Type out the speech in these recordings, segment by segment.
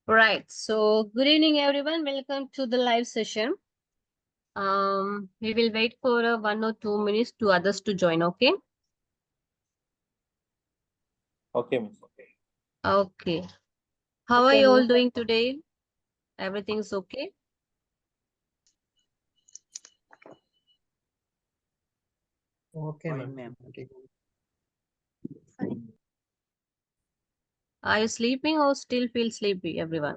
Right. So, good evening, everyone. Welcome to the live session. We will wait for 1 or 2 minutes to others to join. Okay. Okay, miss. Okay. How are you all doing today? Everything's okay? Okay, Fine, ma'am. Okay. Are you sleeping or still feel sleepy, everyone?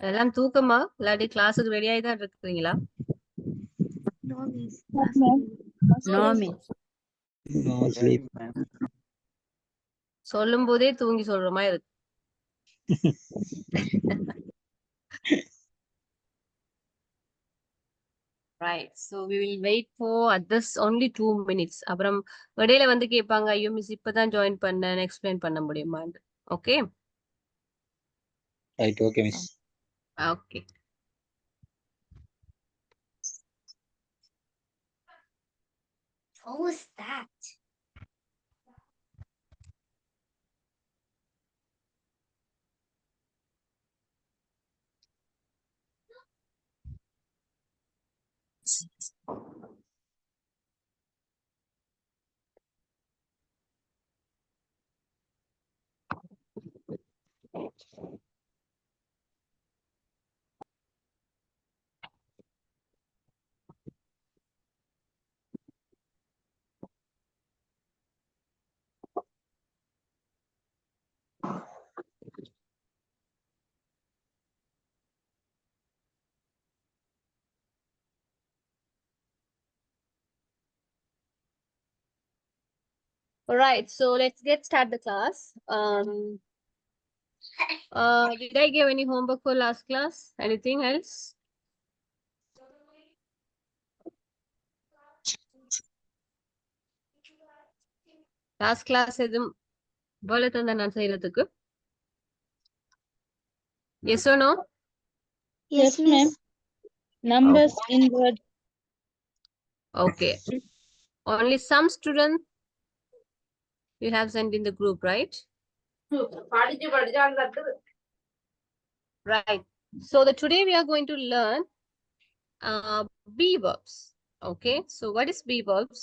எல்லாம் தூக்கமா இல்லாட்டி கிளாஸுக்கு ready ஆகி தான் இருக்கிறீங்களா? No, miss. No, ma'am. No, miss. No sleep. ma'am. சொல்லும் போதே தூங்கி சொல்ற மாதிரி இருக்கு. Right. So we will wait for others only 2 minutes. அப்புறம் இடையில வந்து கேட்பாங்க, ஐயோ மிஸ் இப்பதான் ஜாயின் பண்ணேன், எக்ஸ்பிளைன் பண்ண முடியுமான்னு. Okay. Right, okay, miss. Okay. What was that? All right, so let's get start the class. Did I give any homework for last class? Anything else? Last class எதுவும் வேலை தந்தா நான் செய்யறதுக்கு? Yes or no? Yes, ma'am. Numbers in word. Okay. Only some students you have sent in the group, right? Right. So today we are going to learn be verbs. Okay. So what is be verbs?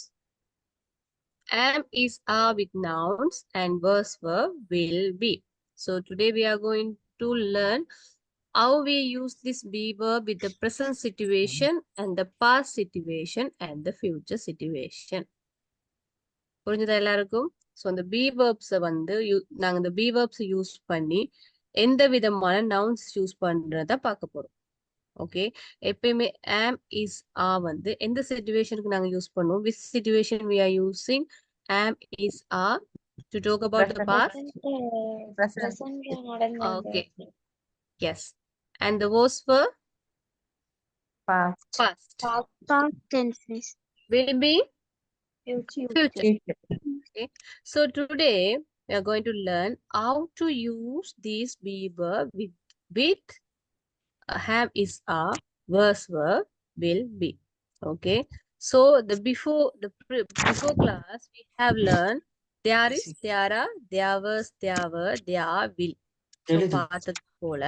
Am is are with nouns and verse verb will be. So today we are going to learn how we use this be verb with the present situation and the past situation and the future situation. புரிஞ்சுதா எல்லாருக்கும்? So அந்த B வேர்ப்ஸை வந்து நாங்கள் இந்த B verbs use பண்ணி எந்த விதமான nouns use பண்றத பார்க்க போறோம். ஓகே, எப்பயுமே ஆம் இஸ் ஆ வந்து எந்த சிச்சுவேஷனுக்கு நாங்க யூஸ் பண்ணுவோம்? Which situation we are using am is are to talk about the past? Okay, yes. And the was for past Past tense, miss. will be future. Future. Okay, so today we are going to learn how to use these be verb with have is are, was were, will be. Okay, so the before class we have learned there is, there are, there was, there were, there are, will. So பார்த்தது போல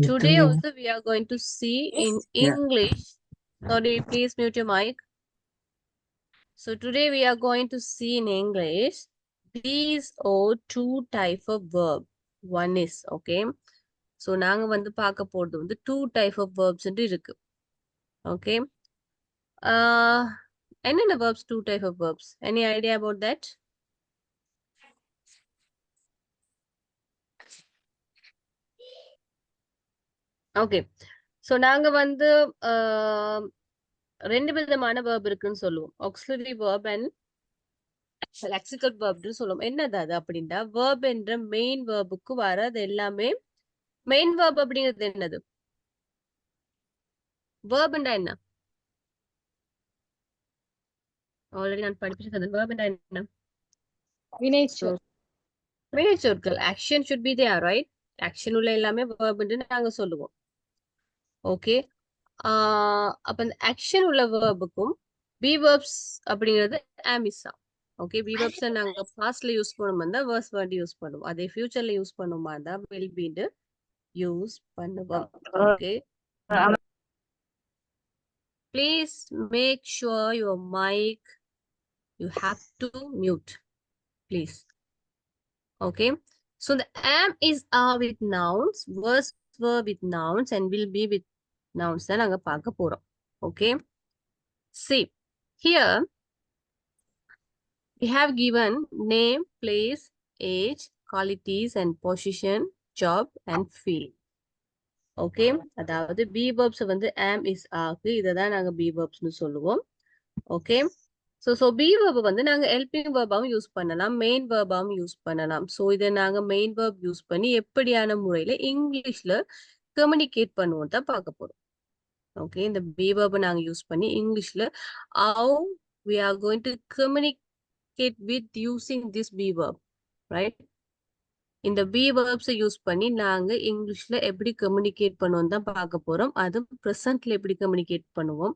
today also we are going to see in English. Sorry, please mute your mic. So today we are going to see in English these are two type of verb. One is, okay, so நாங்க வந்து பார்க்க போறது வந்து two type of verbs இருக்கு. Okay, என்னென்ன verbs? Two type of verbs. Any idea about that? Okay, so நாங்க வந்து ரெண்டு விதமான verb இருக்குன்னு சொல்லுவோம். auxiliary verb and lexical verb னு சொல்லுவோம். என்னது அது அப்படின்னா verb என்ற மெயின் verbுக்கு வர்றது எல்லாமே மெயின் verb அப்படிங்கிறது என்னது? verb என்றா என்ன? ஆல்ரெடி நான் படிப்பிச்சது. verb என்றா என்ன? வினைச்சொல். வினைச்சொற்கள். action should be there, right? action உள்ள எல்லாமே verb ன்னு நாங்க சொல்லுவோம். ஓகே, அப்ப அந்த action உள்ள verb-க்கும் be verbs அப்படிங்கிறது am is are. ஓகே பீவர்ப்ஸ் நாங்க பாஸ்ட்ல யூஸ் பண்ணுமா இருந்தா வேர்ஸ் வேர்ட் யூஸ் பண்ணுவோம். அதே ஃபியூச்சர்ல யூஸ் பண்ணுமா இருந்தா வில் பி யூஸ் பண்ணுவோம். Okay please make sure your mic you have to mute please. Okay, so the am is are with nouns, was were with nouns, and will be with nouns. Then நாங்க பார்க்க போறோம். Okay, see here we have given name, place, age, qualities, and position, job, and field. Okay, அதாவது be verbs வந்து am is are இதை தான் நாங்க be verbs னு சொல்லுவோம். Okay. So be verb வந்து நாங்க helping verb-ஆவும் யூஸ் பண்ணலாம், மெயின் verb-ஆவும் யூஸ் பண்ணலாம். ஸோ இதை நாங்க மெயின் verb யூஸ் பண்ணி எப்படியான முறையில இங்கிலீஷ்ல கம்யூனிகேட் பண்ணுவோம் தான் பார்க்க போறோம். ஓகே இந்த be verb நாங்க யூஸ் பண்ணி இங்கிலீஷ்ல how we are going to communicate with using this be verb, right? இந்த be verbs யூஸ் பண்ணி நாங்க இங்கிலீஷ்ல எப்படி கம்யூனிகேட் பண்ணுவோம் தான் பார்க்க போறோம். அதுவும் ப்ரெசென்ட்ல எப்படி கம்யூனிகேட் பண்ணுவோம்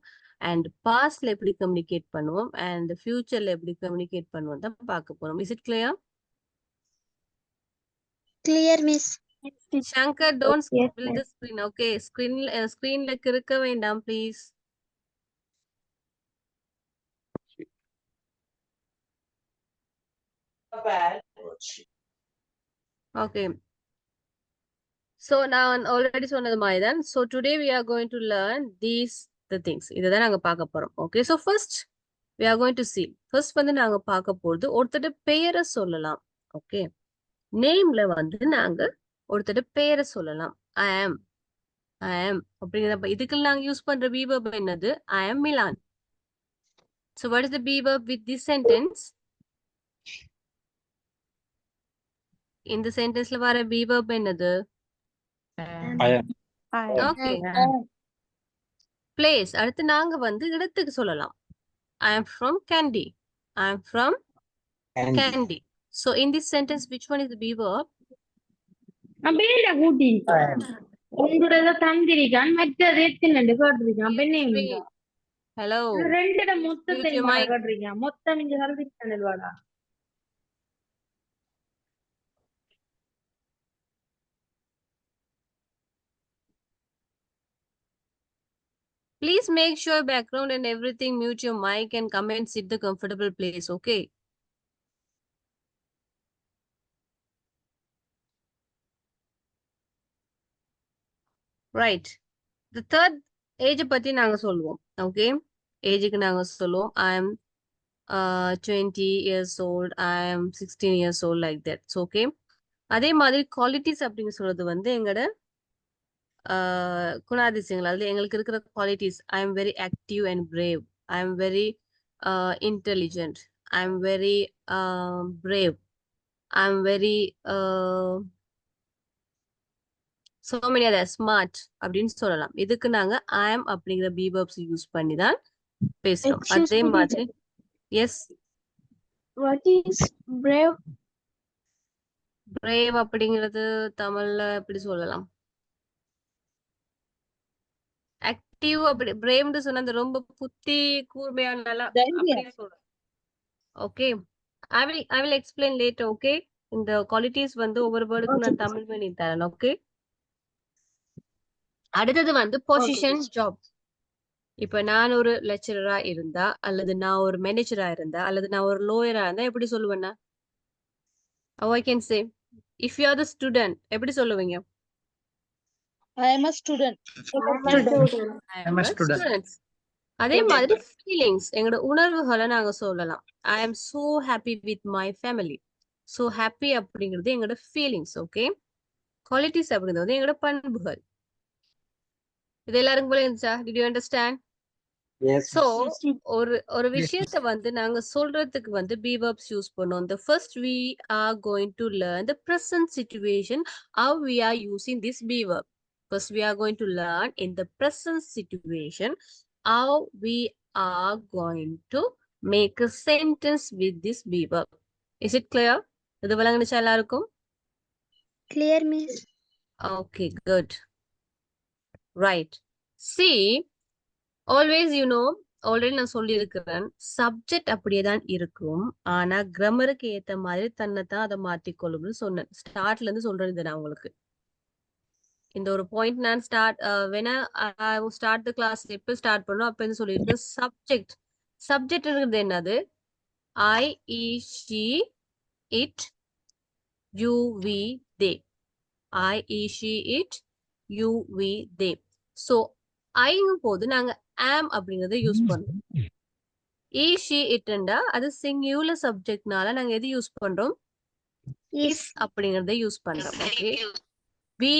and pastல எப்படி கம்யூனிகேட் பண்ணுவோம் and futureல எப்படி கம்யூனிகேட் பண்ணுவோம் தான் பார்க்க போறோம். Is it clear? Clear, miss. Shankar, don't Yes, spill ma'am. the screen. Okay, screenல கிறுக்க வேண்டாம் please. Okay. So நான் already சொன்னது மாதிரி தான். So today we are going to learn the things. இதை தான் நாங்க பார்க்க போறோம். Okay, so first we are going to see. First வந்து நாங்க பார்க்க போறது ஒருத்தர் பெயரை சொல்லலாம். Okay, நேம்ல வந்து நாங்க ஒருத்தர் பெயரை சொல்லலாம். I am அப்படிங்கிறப்ப இதுக்கு நாங்க யூஸ் பண்ற be verb என்னது? I am Milan. So what is the be verb with this sentence? இந்த சென்டென்ஸ்ல வர be verb என்னது? I am. Okay. Place. அடுத்து நாங்க வந்து இடத்துக்கு சொல்லலாம். I am from Kandy. I am from Kandy. So in this sentence, which one is the be verb? அப்பேல கூட்டி உங்களோட தந்திரிக்கான் மற்றது எத்தனை கேட்டிருக்கான் பெண்ணே Wait. Hello. ரெண்டிட Mute மொத்தத்தை your mic. கேட்டிருக்கான் மொத்தம் இங்க கலந்துருக்கான் வாடா Please make sure background and everything mute your mic and come and sit the comfortable place. Okay. Right. The third age பத்தி நாங்க சொல்லுவோம். Okay. ஏஜுக்கு நாங்க சொல்லுவோம். I am 20 years old. I am 16 years old like that. So okay. அதே மாதிரி qualities அப்படின்னு சொல்றது வந்து எங்களோட குணாதிசயங்கள். அதுல எங்களுக்கு இருக்கிற qualities I am very active and brave, I am very intelligent, I am very brave, I am very so many other smart அப்படின்னு சொல்லலாம். இதுக்கு நாங்க I am அப்படிங்கிற be verbs யூஸ் பண்ணி தான் பேசுறோம். Excuse அதே me, மாதிரி S What is brave? brave அப்படிங்கிறது தமிழ்ல எப்படி சொல்லலாம்? ஆக்டிவ் அப்படி பிரேவ்னு சொன்னா அந்த ரொம்ப புத்தி கூர்மையான அப்படி சொல்றேன். Okay I will explain later. Okay இந்த குவாலிட்டிஸ் வந்து ஒவ்வொரு வேர்டுக்கும் நான் தமிழ் பண்ணி தரேன். ஓகே அடுத்தது வந்து பொசிஷன் ஜாப். இப்ப நான் ஒரு லெக்சரரா இருந்தா அல்லது நான் ஒரு மேனேஜரா இருந்தா அல்லது நான் ஒரு லோயரா இருந்தா எப்படி சொல்லுவேன்னா how I can say if you are the student எப்படி சொல்லுவீங்க? I am a student. I am a student. அதே மாதிரி ஃபீலிங்ஸ் எங்களோட உணர்வுகளை நாங்க சொல்லலாம். I am so happy with my family. So happy அப்படிங்கிறது எங்களோட ஃபீலிங்ஸ். ஓகே குவாலிட்டிஸ் அப்படிங்கிறது வந்து எங்களோட பண்புகள். இது எல்லாருக்கும் போல இருந்துச்சா? Did you understand? Yes. So ஒரு விஷயத்தை வந்து நாங்க சொல்றதுக்கு வந்து be verbs யூஸ் பண்ணோம். The first we are going to learn the present situation how we are using this be verb. First we are going to learn in the present situation how we are going to make a sentence with this be verb. Is it clear? இது விளங்குனுச்சா எல்லாருக்கும்? Clear, miss. Okay, good. Right. See, always, you know, already நான் சொல்லியிருக்கிறேன், subject அப்படியே தான் இருக்கும். ஆனா கிராமருக்கு ஏத்த மாதிரி தன்னைத்தான் அதை மாற்றிக்கொள்ளும்னு சொன்னேன். ஸ்டார்ட்ல இருந்து சொல்றேன் இதை நான் உங்களுக்கு. இந்த ஒரு பாயிண்ட் நான் ஸ்டார்ட் த கிளாஸ் எப்போ ஸ்டார்ட் பண்ணோம் அப்ப இருந்து சொல்லியிருக்கேன். சப்ஜெக்ட்ங்கிறது என்னது? I, he, she, it, you, we, they. I, he, she, it, you, we, they. So ஐங்கும் போது நாங்க ஆம் அப்படிங்கறத யூஸ் பண்றோம். இ, ஷி, இட்ண்டா அது சிங்குலர் சப்ஜெக்ட்னால நாங்க எது யூஸ் பண்றோம்? இஸ் அப்படிங்கறத யூஸ் பண்றோம். ஓகே. வி,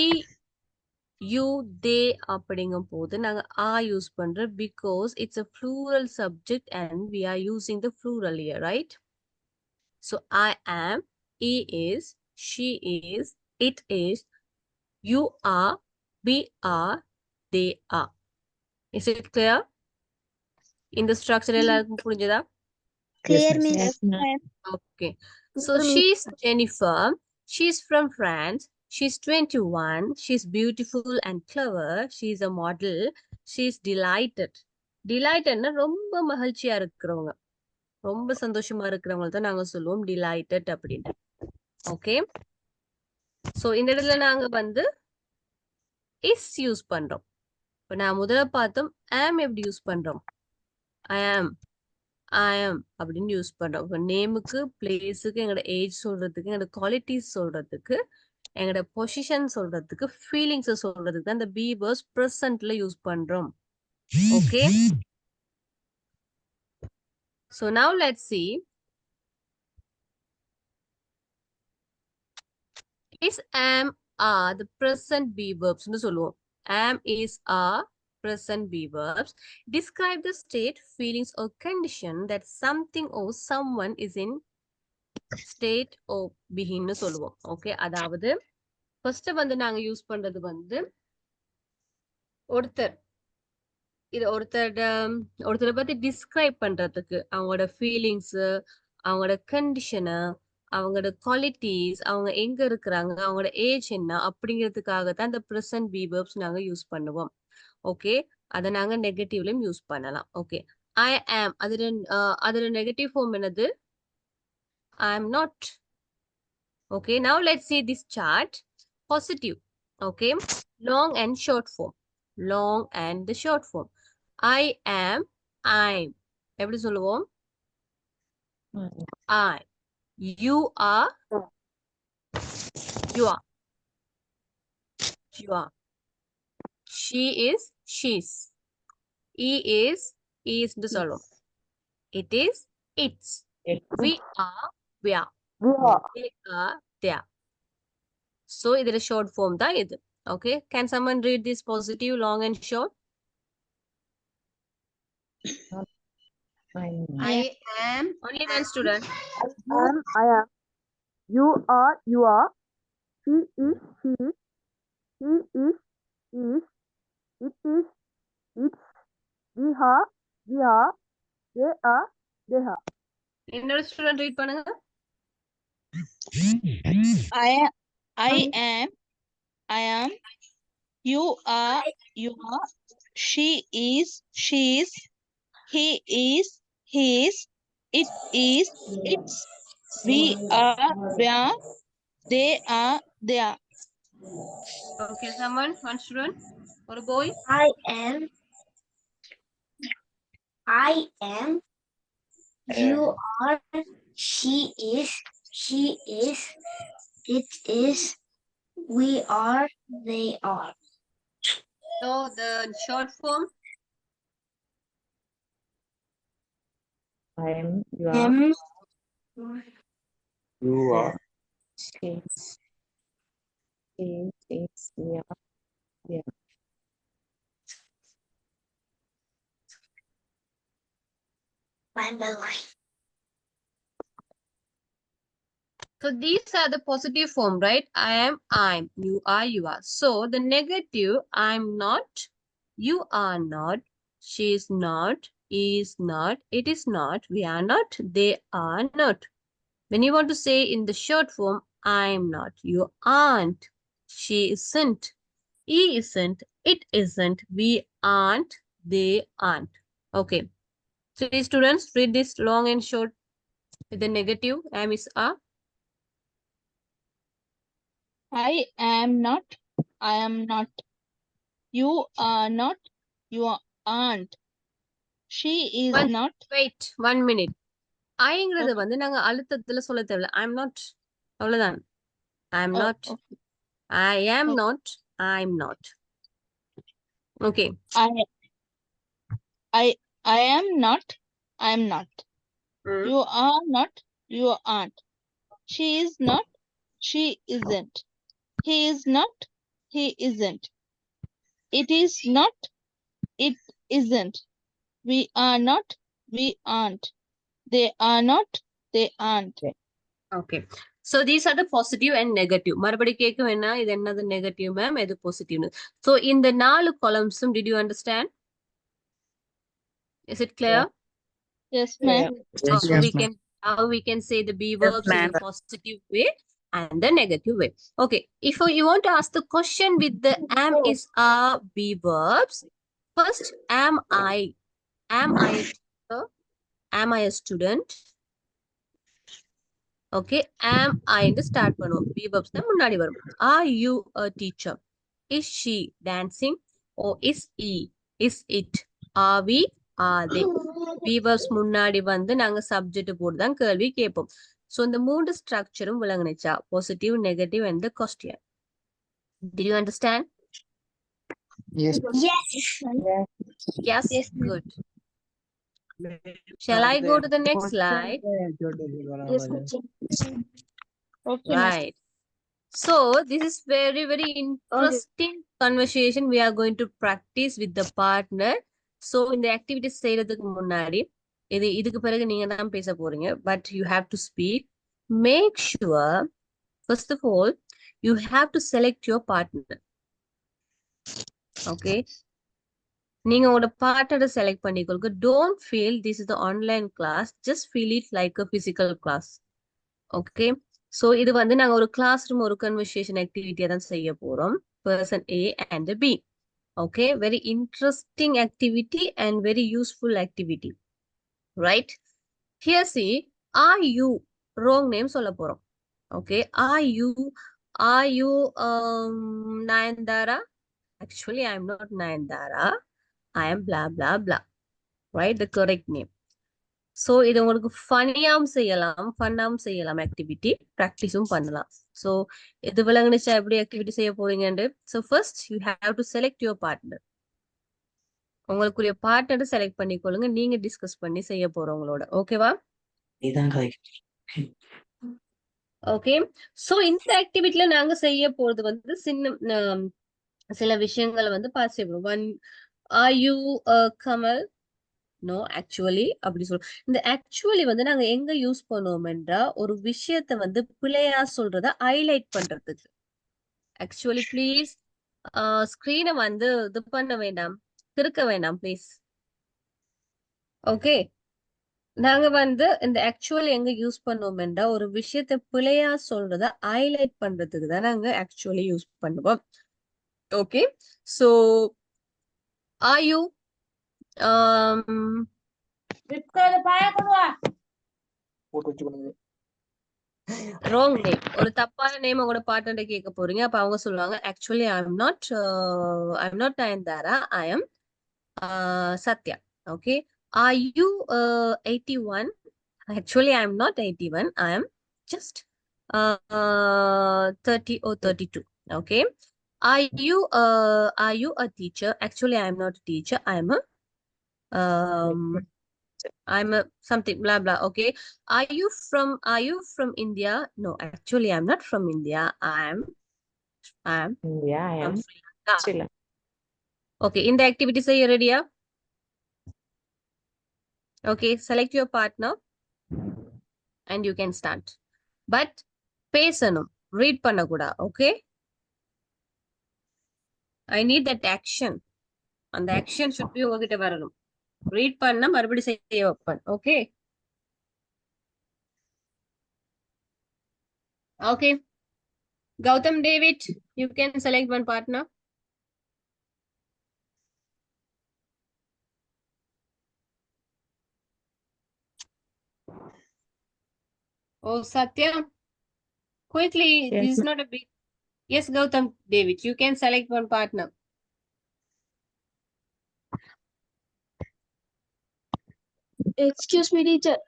யூ, தே அப்படிங்கும் போது நாங்க ஆர் யூஸ் பண்றோம் because it's a plural subject and we are using the plural here, right? So I am, he is, she is, it is, you are, we are, they are. Is it clear? இந்த structure எல்லாருக்கும் புரிஞ்சதா? Clear, Yes, miss. miss. Okay. So she's Jennifer. She's from France. She's 21. She's beautiful and clever. She's a model. She's delighted. Delightedனா ரொம்ப மகிழ்ச்சியா இருக்கிறவங்க, ரொம்ப சந்தோஷமா இருக்கிறவங்க தான் நாங்க சொல்லுவோம் delighted அப்படின்னு. ஓகே. ஸோ இந்த இடத்துல நாங்க வந்து இஸ் யூஸ் பண்றோம். இப்போ நான் முதல்ல பார்த்தோம் ஆம் எப்படி யூஸ் பண்றோம்? ஐ ஆம் அப்படின்னு யூஸ் பண்றோம். இப்போ நேமுக்கு, பிளேஸுக்கு, எங்களோட ஏஜ் சொல்றதுக்கு, எங்களோட குவாலிட்டிஸ் சொல்றதுக்கு, எங்களோட பொசிஷன் சொல்றதுக்கு, ஃபீலிங்ஸை சொல்றதுக்கு தான் இந்த பி வேர்ஸ் ப்ரெசன்ட்ல யூஸ் பண்றோம். Okay. So now let's see. Is, am, are the present be verbs னு சொல்லுவோம். Am, is, are present be verbs. Describe the state, feelings or condition that something or someone is in state or being னு சொல்லுவோம். Okay. அதாவது first வந்து நாங்க use பண்றது வந்து ஒருத்தர் இது ஒருத்தரை பத்தி டிஸ்கிரைப் பண்றதுக்கு, அவங்களோட ஃபீலிங்ஸ், அவங்களோட கண்டிஷனு, அவங்களோட குவாலிட்டிஸ், அவங்க எங்க இருக்கிறாங்க, அவங்களோட ஏஜ் என்ன அப்படிங்கிறதுக்காக தான் இந்த ப்ரெசன்ட் பி வெர்ப்ஸ் நாங்க யூஸ் பண்ணுவோம். ஓகே. அதை நாங்க நெகட்டிவ்லயும் யூஸ் பண்ணலாம். ஓகே. ஐ ஆம் அதுல நெகட்டிவ் ஃபார்ம் என்னது? I am not. Okay. Now let's see this chart. Positive. Okay. Long and short form. Long and the short form. I am, I'm. எப்படி சொல்லுவோம்? I. You are, you are. You are. She is, she's. He is, is ன்னு சொல்லுவோம். It is, it's. We are, we are. They are, they are. So இதுல short form தான் இது. Okay. Can someone read this positive, long and short? I am. Only one student. I am. You are. You are. She is. She is. He is. Is. It is. It's. We are. We are. They are. They are. இன்னொரு student read பண்ணுங்க. I am. I am. You are. You are. She is. She is. He is. He is. It is. It's. We are. We are. They are. They are. Okay, someone, one student or a boy. I am. You are. She is. She is. It is. We are. They are. So the short form. I am, you are, Am. You are. is, we are. So these are the positive form, right? I am, I'm, you are, you are. So the negative, I'm not, you are not, she is not, he is not, it is not, we are not, they are not. When you want to say in the short form, I'm not, you aren't, she isn't, he isn't, it isn't, we aren't, they aren't. Okay. So these students read this long and short with the negative. Am is are. I am not. I am not. You are not. You aren't. She is One- not. Wait 1 minute. ஐங்கிறது Okay. வந்து நாங்க அழுத்தத்துல சொல்ல தேவையில்ல. I'm not. அவ்வளவுதான். I'm Oh, not. okay. I am Okay. not. I'm not. Okay. I am not. I am not. Mm. You are not. You aren't. She is not. She isn't. He is not. He isn't. It is not. It isn't. We are not. We aren't. They are not. They aren't. Okay. So these are the positive and negative. மறுபடி கேட்க வேணா இது என்னது negative ma'am, எது positive. So இந்த 4 columns did you understand? Is it clear? Yes, ma'am. How we can say the be verbs in a positive way and the negative way. Okay. If you want to ask the question with the am is are be verbs, first am I a teacher? Am I a student? Okay, am I ன்னு start பண்ணுவோம். Be verbs தான் முன்னாடி வரும். Are you a teacher? Is she dancing? Or is he? Is it? Are we? Are they? Be verbs முன்னாடி வந்து நாங்க subject போட்டு தான் கேள்வி கேட்போம். So இந்த 3 ஸ்ட்ரக்சரும் விளங்குனுச்சா? Positive, negative and the question. Did you understand? Yes. Yes. Yes, good. Shall I go to the next slide? Yes. Okay, ma'am. Right. So this is very, very interesting conversation we are going to practice with the partner. So in the activities செய்யறதுக்கு முன்னாடி இதுக்கு பிறகு நீங்க தான் பேச போறீங்க. But you have to speak. Make sure, first of all, you have to select your partner. Okay. நீங்க உங்களோட பார்ட்னரை செலக்ட் பண்ணிக்கொள்ளுங்க. Don't feel this is the online class. Just feel it like a physical class. Okay. So இது வந்து நாங்க ஒரு class room ஒரு conversation ஆக்டிவிட்டியா தான் செய்ய போறோம். Person A and B. Okay. Very interesting activity and very useful activity. Right. Here see, are you wrong name சொல்ல போறோம். Okay. Are you Nayandara? Actually, I am not Nayandara. I am blah blah blah. Right? The correct name. So இது உங்களுக்கு ஃபன்னியாவும் செய்யலாம், ஃபன்னாவும் செய்யலாம் activity, ப்ராக்டிஸும் பண்ணலாம். So இது விளங்குனுச்சா எப்படி activity செய்ய போறீங்கன்னு. So first you have to select your partner. உங்களுக்குரிய பார்ட்னரை செலக்ட் பண்ணிக்கொள்ளுங்க. நீங்க டிஸ்கஸ் பண்ணி செய்ய போறவங்களோட. ஓகேவா? ஓகே. ஸோ இந்த ஆக்டிவிட்டில நாங்க செய்ய போறது வந்து சில விஷயங்களை வந்து பாஸ் செய்வோம். One, are you Kamal? No, actually அப்படி சொல்றோம். இந்த ஆக்சுவலி வந்து நாங்க எங்க யூஸ் பண்ணுவோம் என்றா ஒரு விஷயத்த வந்து பிழையா சொல்றத ஹைலைட் பண்றதுக்கு. ஆக்சுவலி ப்ளீஸ் ஸ்கிரீனை வந்து இது பண்ண வேண்டாம், திருக்க வேண்டாம் ப்ளீஸ். ஓகே. நாங்க வந்து இந்த ஆக்சுவலி எங்க யூஸ் பண்ணுவோம் என்றா ஒரு விஷயத்த பிழையா சொல்றத ஹைலைட் பண்றதுக்கு தான் நாங்க ஆக்சுவலி யூஸ் பண்ணுவோம். Okay. So are you wrong name, ஒரு தப்பான நேம் உங்களோட பார்ட்னர் கேட்க போறீங்க. அப்ப அவங்க சொல்லுவாங்க actually I am not Nayanthara, I am Sathya. Okay. Are you 81? Actually I am not 81, I am just 30 or 32. Okay. Are you a teacher? Actually, I am not a teacher. I'm a something blah blah. Okay. Are you from India? No, actually, I'm not from India. I'm Yeah, I from am. Sri Lanka. Sri Lanka. Okay. In the activities, are you ready? Okay. Select your partner, and you can start. But பேசணும், read பண்ணக்கூடாது. Okay. I need that action. அந்த action should be உங்ககிட்ட வரணும். Read பண்ண மறுபடி செய்ய வைப்பேன். Okay. Okay. Gautam David, you can select one partner. Oh, Satya, quickly, Yes, this is not a big. Yes, Gautam, David, you can select one partner. Excuse me, teacher.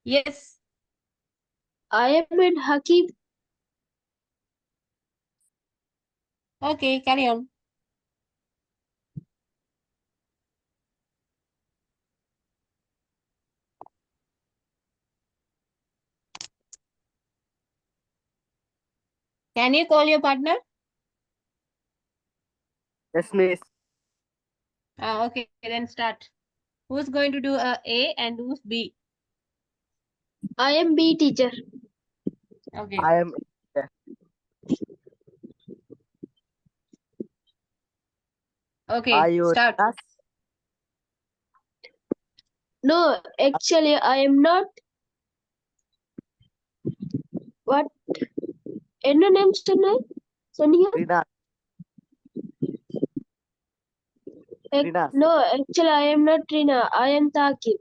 Yes, I am with Hakim. okay, carry on. Can you call your partner? Yes, miss. Okay, then start. Who's going to do A and who's B? I am B, teacher. Okay. I am. Okay, Are you start. class? No, actually, I am not. What? என்ன name சொன்னீங்க? Rina. Rina. No, actually, I am not Rina. I am Thakib.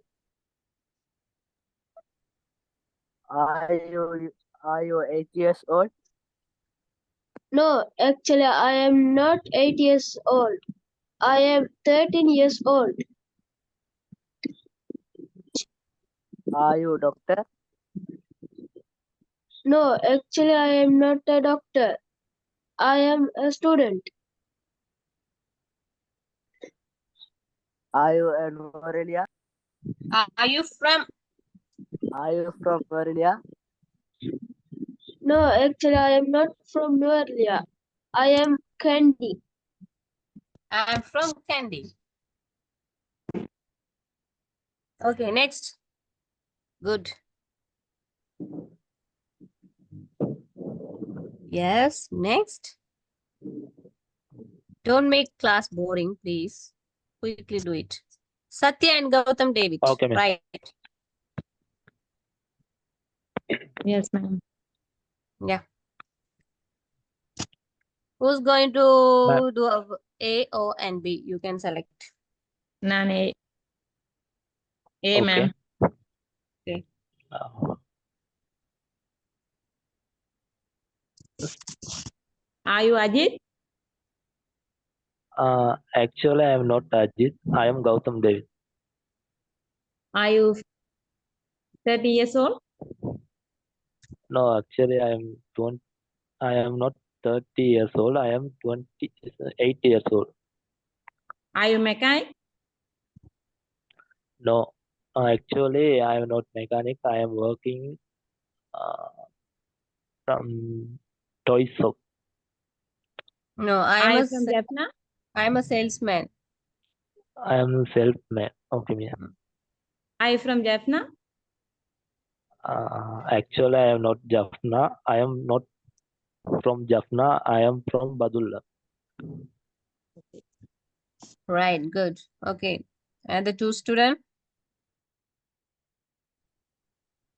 Are you 8 years old? No, actually, I am not 8 years old. I am 13 years old. Are you doctor? No, actually, I am not a doctor. I am a student. Are you in Morelia? Are you from? Are you from Morelia? No, actually, I am not from Noelia. I am Candy. I'm from Kandy. Okay, next. Good. Yes, next. Don't make class boring, please. Quickly do it. Satya and Gautam David. Okay, ma'am. Right. yes, ma'am. Yeah. Who's going to Ma'am. do A, O, and B? You can select. Nan A. A, Okay. ma'am. Uh, Are you Ajit? Actually, I am not Ajit. I am Gautam Dev. Are you 30 years old? No, actually, I am not 30 years old. I am 28 years old. Are you mechanic? No, actually, I am not mechanic. I am working from toy shop. No, Are you from Jaffna? I'm a salesman. I am self-made. Okay, ma'am. Are you from Jaffna? Actually, I am not Jaffna. I am not from Jaffna. I am from Badulla. Right, good. Okay. And the two student?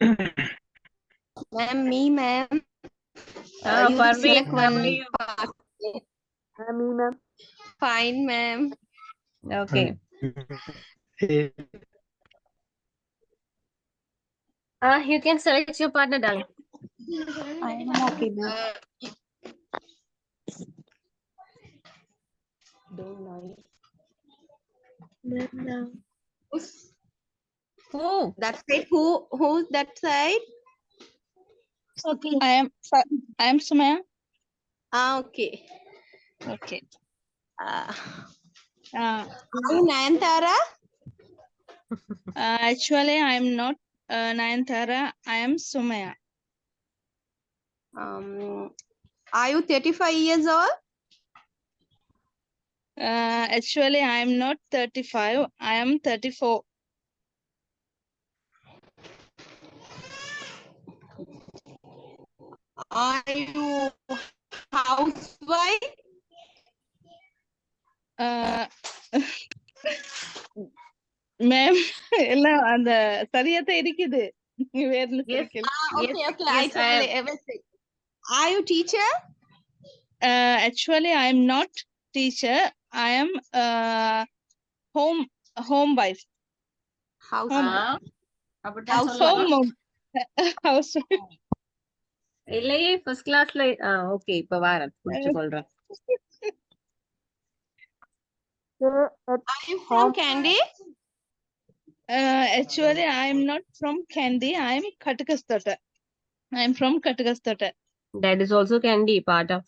Ma'am, me, ma'am. You Parveen, select how one. are you? Me, ma'am. Fine, ma'am. Okay. You can select your partner, darling. I am okay, ma'am. Who? That side, who's that side? Okay. I am Sumaya. Okay. Okay. Uh, Uh, are you Nayantara? actually, I am not Nayantara. I am Sumaya. Are you 35 years old? Actually, I am not 35. I am 34. Are you housewife? Ma'am எல்லாம் அந்த சரியாத்தான் இருக்குது வேர்ல Yes. சிரிக்கல Okay, Yes, okay. I yes, tell everything. Are you teacher? actually I am not teacher. I am home wife. House. Uh, அப்படித்தான் House சொல்லணும். house இல்லையே first கிளாஸ்ல okay இப்ப வரேன் புடிச்சு கொள்றேன். Stay at Are you from home. Candy? Actually, I am not from Kandy. I am Katakastota. I am from Katakastota. That is also candy part of.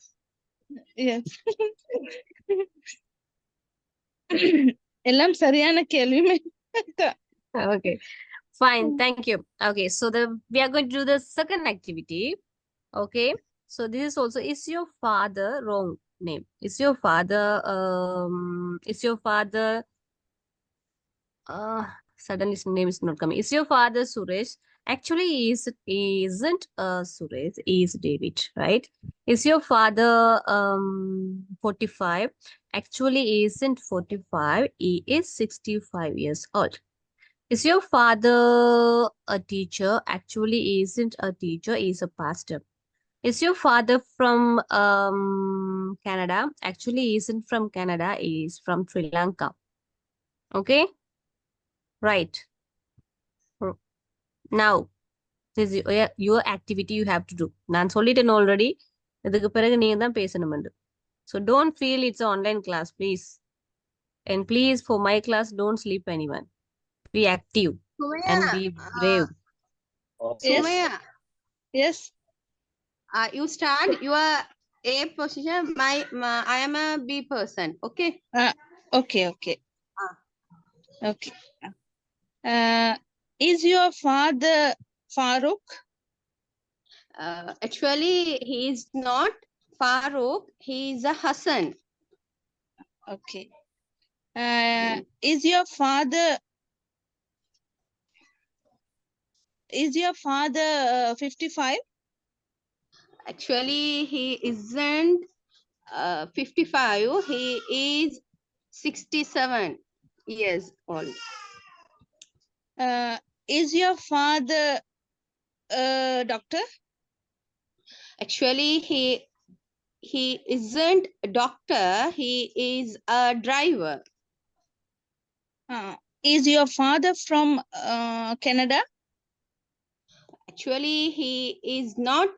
Yes. எல்லாம் சரியான கேள்வி Okay, fine, thank you. Okay, so we are going to do the second activity. Okay, so this is also, is your father wrong name? Is your father suddenly his name is not coming. Is your father Suresh? Actually, he isn't Suresh, he is David, right? Is your father 45? Actually, he isn't 45, he is 65 years old. Is your father a teacher? Actually, he isn't a teacher, he is a pastor. Is your father from Canada? Actually, he isn't from Canada, he is from Sri Lanka. Okay? Right. Now, this is your activity you have to do. நான் சொல்லிட்டேன் already. இதுக்கு பிறகு நீங்க தான் பேசணும்னு. So don't feel it's an online class, please. And please, for my class, don't sleep anyone. Be active and Sumaya, be brave. Yes. Sumaya, Yes. you start your A position. I am a B person. Okay. Okay. Okay. Is your father Farooq? Actually, he is not Farooq. He is a Hassan. Okay. Is your father 55? Actually, he isn't 55. He is 67 years old. Is your father doctor? Actually, he isn't a doctor. He is a driver. Is your father from Canada? Actually, he is not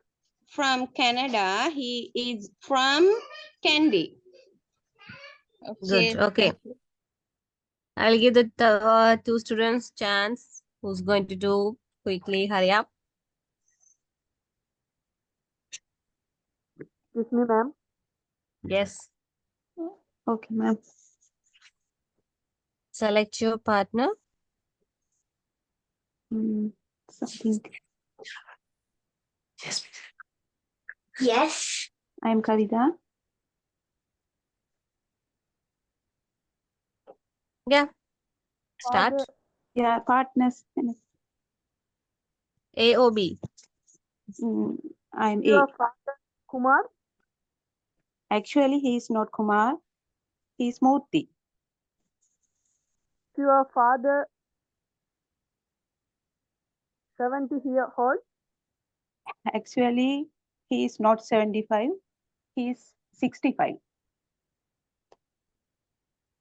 from Canada. He is from Kandy. Okay. Good. Okay. I'll give the two students chance. Who's going to do quickly? Hurry up. Excuse me, ma'am. Yes. Okay, ma'am. Select your partner. Something. Yes. I'm Kavita. Yeah. Start. Father, Yeah, partners. A or B? I'm your A. father Kumar. Actually, he is not Kumar. He is Murthy. Your father 70 year old. Actually, he is not 75. He is 65.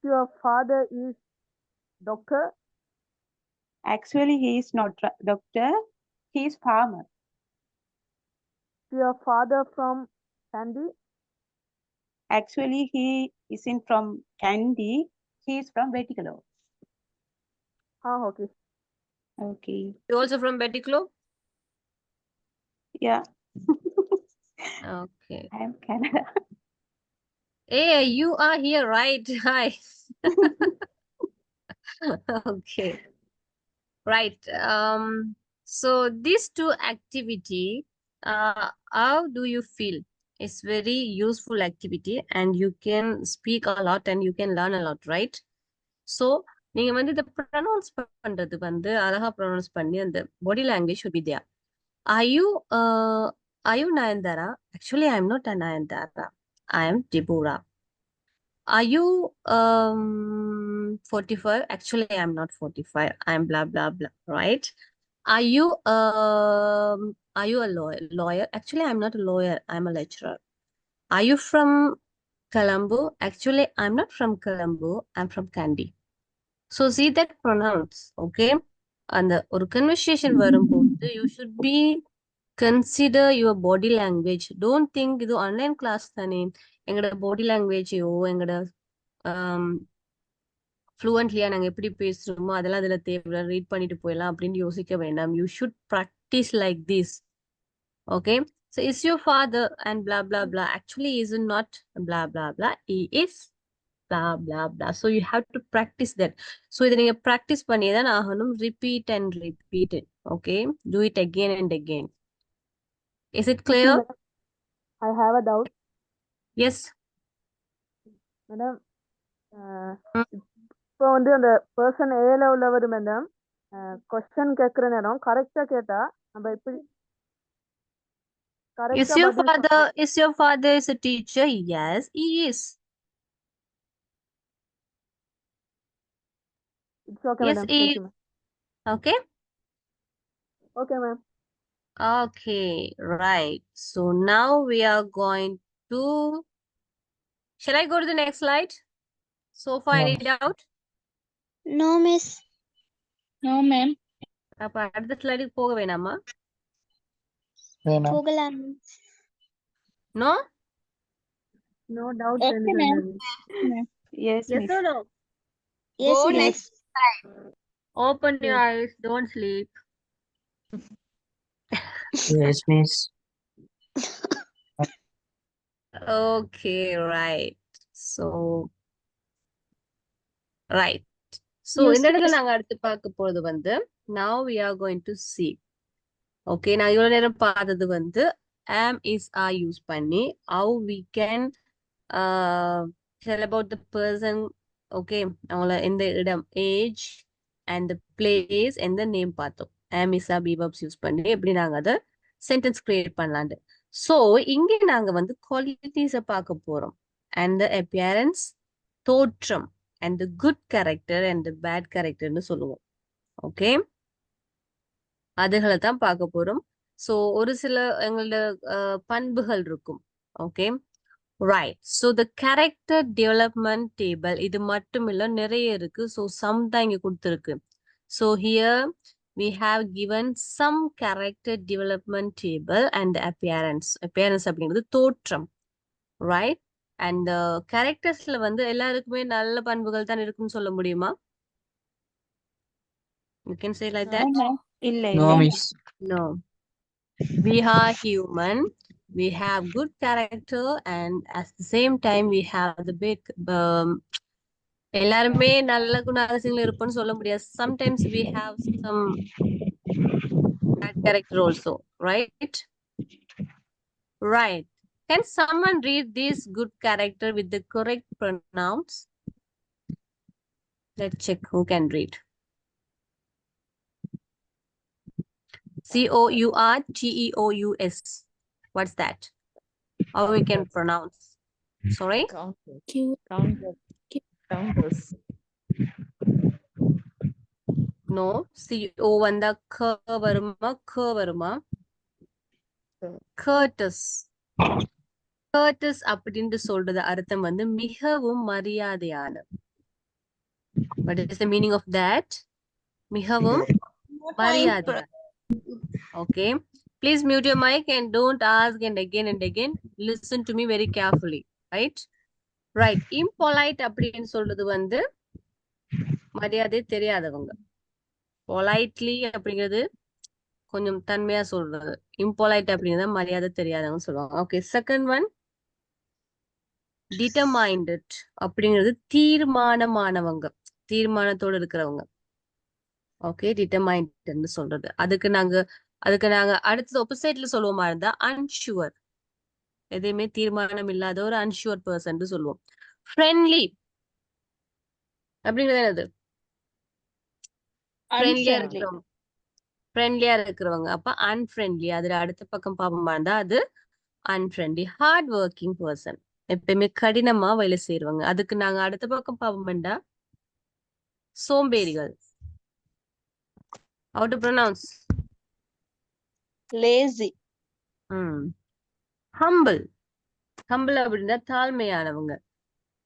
Your father is doctor. Actually, he is not doctor. He is farmer. Your father from Kandy. Actually, he isn't from Kandy. He is from Vetikalo. Okay. Okay. You also from Betiklo? Yeah. Okay. I am Canada. Hey, you are here, right? Hi. Okay. Right. So these two activity, how do you feel? It's very useful activity and you can speak a lot and you can learn a lot, right? So நீங்க வந்து இதை pronounce பண்றது வந்து அழகா pronounce பண்ணி அந்த body language should be there. Are you Nayandara? Actually, I am not a Nayandara. I am Deborah. Are you 45? Actually, I am not 45. I am blah blah blah, right? Are you a lawyer? Actually, I'm not a lawyer. I'm a lecturer. Are you from Colombo? Actually, I'm not from Colombo. I'm from Kandy. So see that pronouns, okay? அந்த ஒரு conversation வரும்போது you should be consider your body language. Don't think இது online class தானே, எங்களோட பாடி லாங்குவேஜையோ எங்களோட ஃப்ளூவன்ட்லியா நாங்க எப்படி பேசுறோமோ அதெல்லாம் அதுல தேவை, ரீட் பண்ணிட்டு போயிடலாம் அப்படின்னு யோசிக்க வேண்டாம். You should practice like this. Okay, so is your father and blah blah blah actually is not blah blah blah, he is blah blah blah. So you have to practice that. So இதை நீங்க practice பண்ணியே தான் ஆகணும். Repeat and repeat it. Okay, do it again and again. Is it clear? Okay, madam. I have a doubt. Yes. Madam, இப்போ வந்து அந்த person ஏ லெவல்ல வரும் மேடம், கொஸ்டின் கேட்குற நேரம் கரெக்டா கேட்டா நம்ம எப்படி Is கரெக்டா your பதில் father is your father is a teacher? Yes, he is. It's okay Yes, madam. he. Thank you ma'am. Okay. Okay ma'am. Okay, right. So now we are going to. Shall I go to the next slide? So far, No, any miss. doubt? No, miss. No, ma'am. அப்ப அடுத்த ஸ்லைடுக்கு போக வேணாமா? வேணாம். Pogalam. No? No doubt Okay, ma'am. Yes, Yes miss. or no? Yes, Go miss. next slide. Open your eyes. Don't sleep. Yes, miss. Okay, right. So, right. So, Yes, இந்த இடத்துல miss. நாங்க அடுத்து பார்க்க போறது வந்து now we are going to see. Okay, நான் இவ்வளவு நேரம் பார்த்தது வந்து am is are யூஸ் பண்ணி how we can tell about the person. Okay, அவங்கள எந்த இடம், age and the place and the name பார்த்தோம். am is are be verbs use பண்ணி எப்படி நாங்க அதை சென்டென்ஸ் கிரியேட் பண்ணலான்னு. ஸோ இங்கே நாங்க வந்து குவாலிட்டிஸை பார்க்க போறோம். and the appearance, தோற்றம், and the good character and the bad characterன்னு சொல்லுவோம். ஓகே, அதுகளை தான் பார்க்க போறோம். ஸோ ஒரு சில எங்களோட பண்புகள் இருக்கும். Okay, right. So the character development table இது மட்டும் இல்லை, நிறைய இருக்கு. ஸோ சம் தான் இங்க கொடுத்துருக்கு. So here we have given some character development table and appearance. appearance அப்படிங்கிறது தோற்றம், ரைட். அண்ட் கேரக்டர்ஸ்ல வந்து எல்லாருக்குமே நல்ல பண்புகள் தான் இருக்குன்னு சொல்ல முடியுமா? You can say like No, that. ma'am. இல்ல No, இல்ல. miss. No. We are human. We have good character and at the same time we have the big எல்லாருமே நல்ல குணாதிசயங்கள் இருப்போம்னு சொல்ல முடியாது. Sometimes we have some bad character also, right? Right. Can someone read this good character with the correct pronouns? Let's check who can read. Courteous. What's that? How we can pronounce? Sorry? Counters. No. CO வந்தா க வருமா, க வருமா? Courteous. Courteous அப்படின்ட்டு சொல்றது அர்த்தம் வந்து மிகவும் மரியாதையான. What is the meaning of that? மிகவும் மரியாதையான. Okay. Please mute your mic and don't ask and again. Listen to me very carefully. Right? Right. Impolite அப்படின்னு சொல்றது வந்து மரியாதை தெரியாதவங்க. Politely அப்படிங்கிறது கொஞ்சம் தன்மையா சொல்றது. Impolite அப்படிங்கிறது மரியாதை தெரியாதவங்க சொல்லுவாங்க. Okay. Second one. Determined அப்படிங்கிறது தீர்மானமானவங்க, தீர்மானத்தோடு இருக்கிறவங்க. ஓகே, டிட்டர்மைண்ட் சொல்றது. அதுக்கு நாங்க அடுத்தது ஒப்போசிட்ல சொல்லுவோமா இருந்தா அன்ஷுவர், எதையுமே தீர்மானம் இல்லாத ஒரு அன்ஷுவர் பர்சன் சொல்லுவோம். ஃப்ரெண்ட்லி அப்படிங்கிறது என்னது? ஃப்ரெண்ட்லியா இருக்கிறவங்க. அப்ப அன்ஃப்ரெண்ட்லி, அதுல அடுத்த பக்கம் பாப்போமா இருந்தா அது அன்ஃப்ரெண்ட்லி. ஹார்ட் ஒர்க்கிங் பர்சன், எப்பயுமே கடினமா வேலை செய்யறவங்க. அதுக்கு நாங்க அடுத்த பக்கம் பாப்போம்டா சோம்பேறிகள். How to pronounce? Lazy. Humble. Humble அப்படின்னா தாழ்மையானவங்க.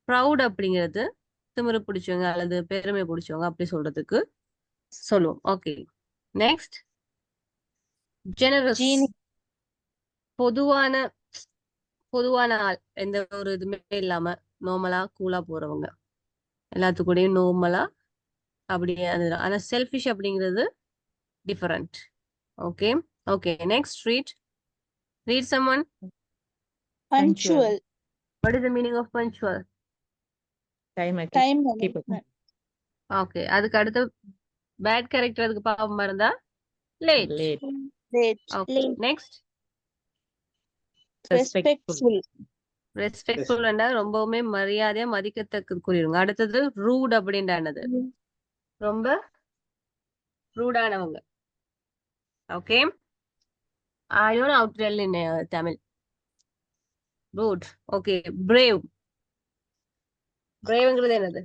Proud அப்படிங்கிறது திமிரு பிடிச்சவங்க அல்லது பெருமை பிடிச்சவங்க அப்படி சொல்றதுக்கு சொல்லுவோம். Okay, next generous. Genius. பொதுவான ஆள், எந்த ஒரு இதுவுமே இல்லாம நார்மலா கூலா போறவங்க, எல்லாத்துக்கூடயும் நார்மலா அப்படியே அதுதான். ஆனா செல்ஃபிஷ் அப்படிங்கிறது different. Okay okay next read someone. Punctual. What is the meaning of punctual? Time Time keep management. Okay அதுக்கு அடுத்து பேட் கேரக்டர் அதுக்கு பாவமா இருந்தா late. late, Late. Okay next Respectful. Respectful ரொம்பவுமே மரியாதையா மதிக்கத்தக்க கூறிடுங்க. அடுத்தது ரூட் அப்படின்றானது ரொம்ப ரூடானவங்க. Okay I don't know how to tell in Tamil. Rude. Okay. Brave. Braveங்கிறது என்னது?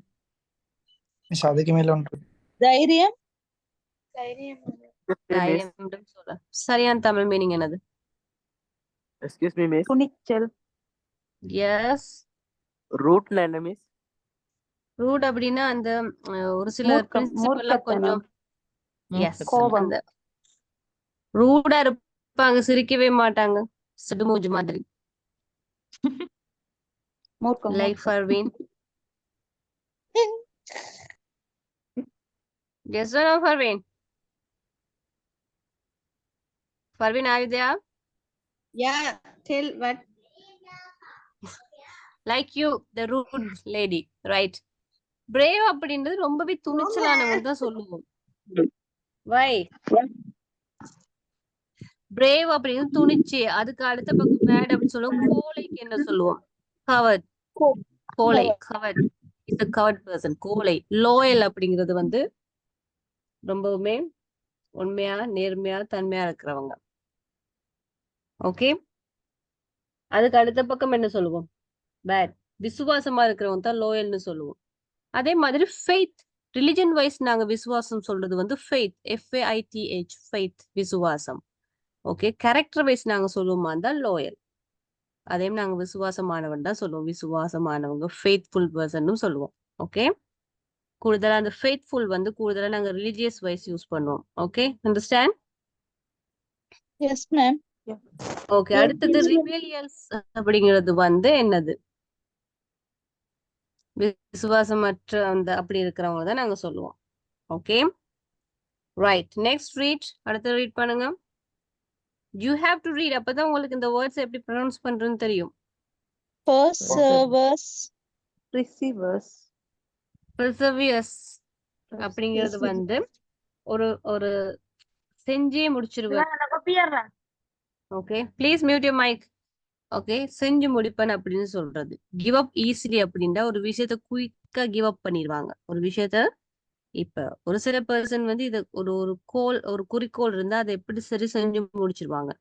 மிஸ் அதுக்கு மேல ஒன்று தைரியம். தைரியம் சொல்ல. சரியான தமிழ் மீனிங் என்னது? Excuse me, miss. துணிச்சல். Yes. Root என்ன miss? Rude அப்படின்னா அந்த ஒரு சில பிரின்சிபல்ல கொஞ்சம் எஸ் கோபம். அந்த ரூடா இருப்பாங்க, சிரிக்கவே மாட்டாங்க, சிடுமூஞ்சி மாதிரி. மூர்க்கம். Like Farveen. Yes or no, Farveen? Farveen, are you there? Yeah, tell what. Like you, the rude lady, right? Brave அப்படின்றது ரொம்பவே துணிச்சலானவங்க தான் சொல்லுவோம். Why? Brave அப்படின்னு துணிச்சு, அதுக்கு அடுத்த பக்கம் பேட் அப்படின்னு சொல்லுவோம். கோழைக்கு என்ன சொல்லுவோம்? Coward. கோழை coward is a coward person. கோழை. லோயல் அப்படிங்கிறது வந்து ரொம்பவுமே உண்மையா நேர்மையா தன்மையா இருக்கிறவங்க. ஓகே அதுக்கு அடுத்த பக்கம் என்ன சொல்லுவோம்? பேட். விசுவாசமா இருக்கிறவங்க தான் லோயல்னு சொல்லுவோம். அதே மாதிரி ஃபெய்த், ரிலிஜன் வைஸ் நாங்க விசுவாசம் சொல்றது வந்து ஃபெய்த், FAITH, ஃபெய்த் விசுவாசம். ஓகே கேரக்டர் வைஸ் நாங்க சொல்லுவோமா தான் லோயல். அதே நாங்க விசுவாசமானவன் தான் சொல்லுவோம். விசுவாசமானவங்க ஃபெய்த்ஃபுல் பர்சன் சொல்லுவோம். ஓகே கூடுதலா அந்த ஃபெய்த்ஃபுல் வந்து கூடுதலா நாங்க ரிலிஜியஸ் வைஸ் யூஸ் பண்ணுவோம். Okay understand? Yes, ma'am. Okay அடுத்தது ரிபெலியஸ் அப்படிங்கிறது வந்து என்னது? விசுவாசமற்ற அந்த அப்படி இருக்கிறவங்க தான் நாங்க சொல்லுவோம். ஓகே ரைட் நெக்ஸ்ட் அடுத்து ரீட் பண்ணுங்க. You have to read. அப்பதான் உங்களுக்கு இந்த வேர்ட்ஸ் எப்படி ப்ரொனவுன்ஸ் பண்றதுன்னு தெரியும். Perseverance. Perseverance அப்படிங்கிறது வந்து ஒரு ஒரு செஞ்சே முடிச்சிருவேன். Okay please mute your mic. Okay செஞ்சு முடிப்பேன் அப்படின்னு சொல்றது. கிவ் அப் ஈஸிலி அப்படின்னா ஒரு விஷயத்த குயிக்கா கிவ் அப் பண்ணிடுவாங்க. ஒரு விஷயத்த இப்ப ஒரு சில பர்சன் வந்து இது ஒரு குறிக்கோள் இருந்தா அதை எப்படி சரி செஞ்சு முடிச்சிருவாங்க.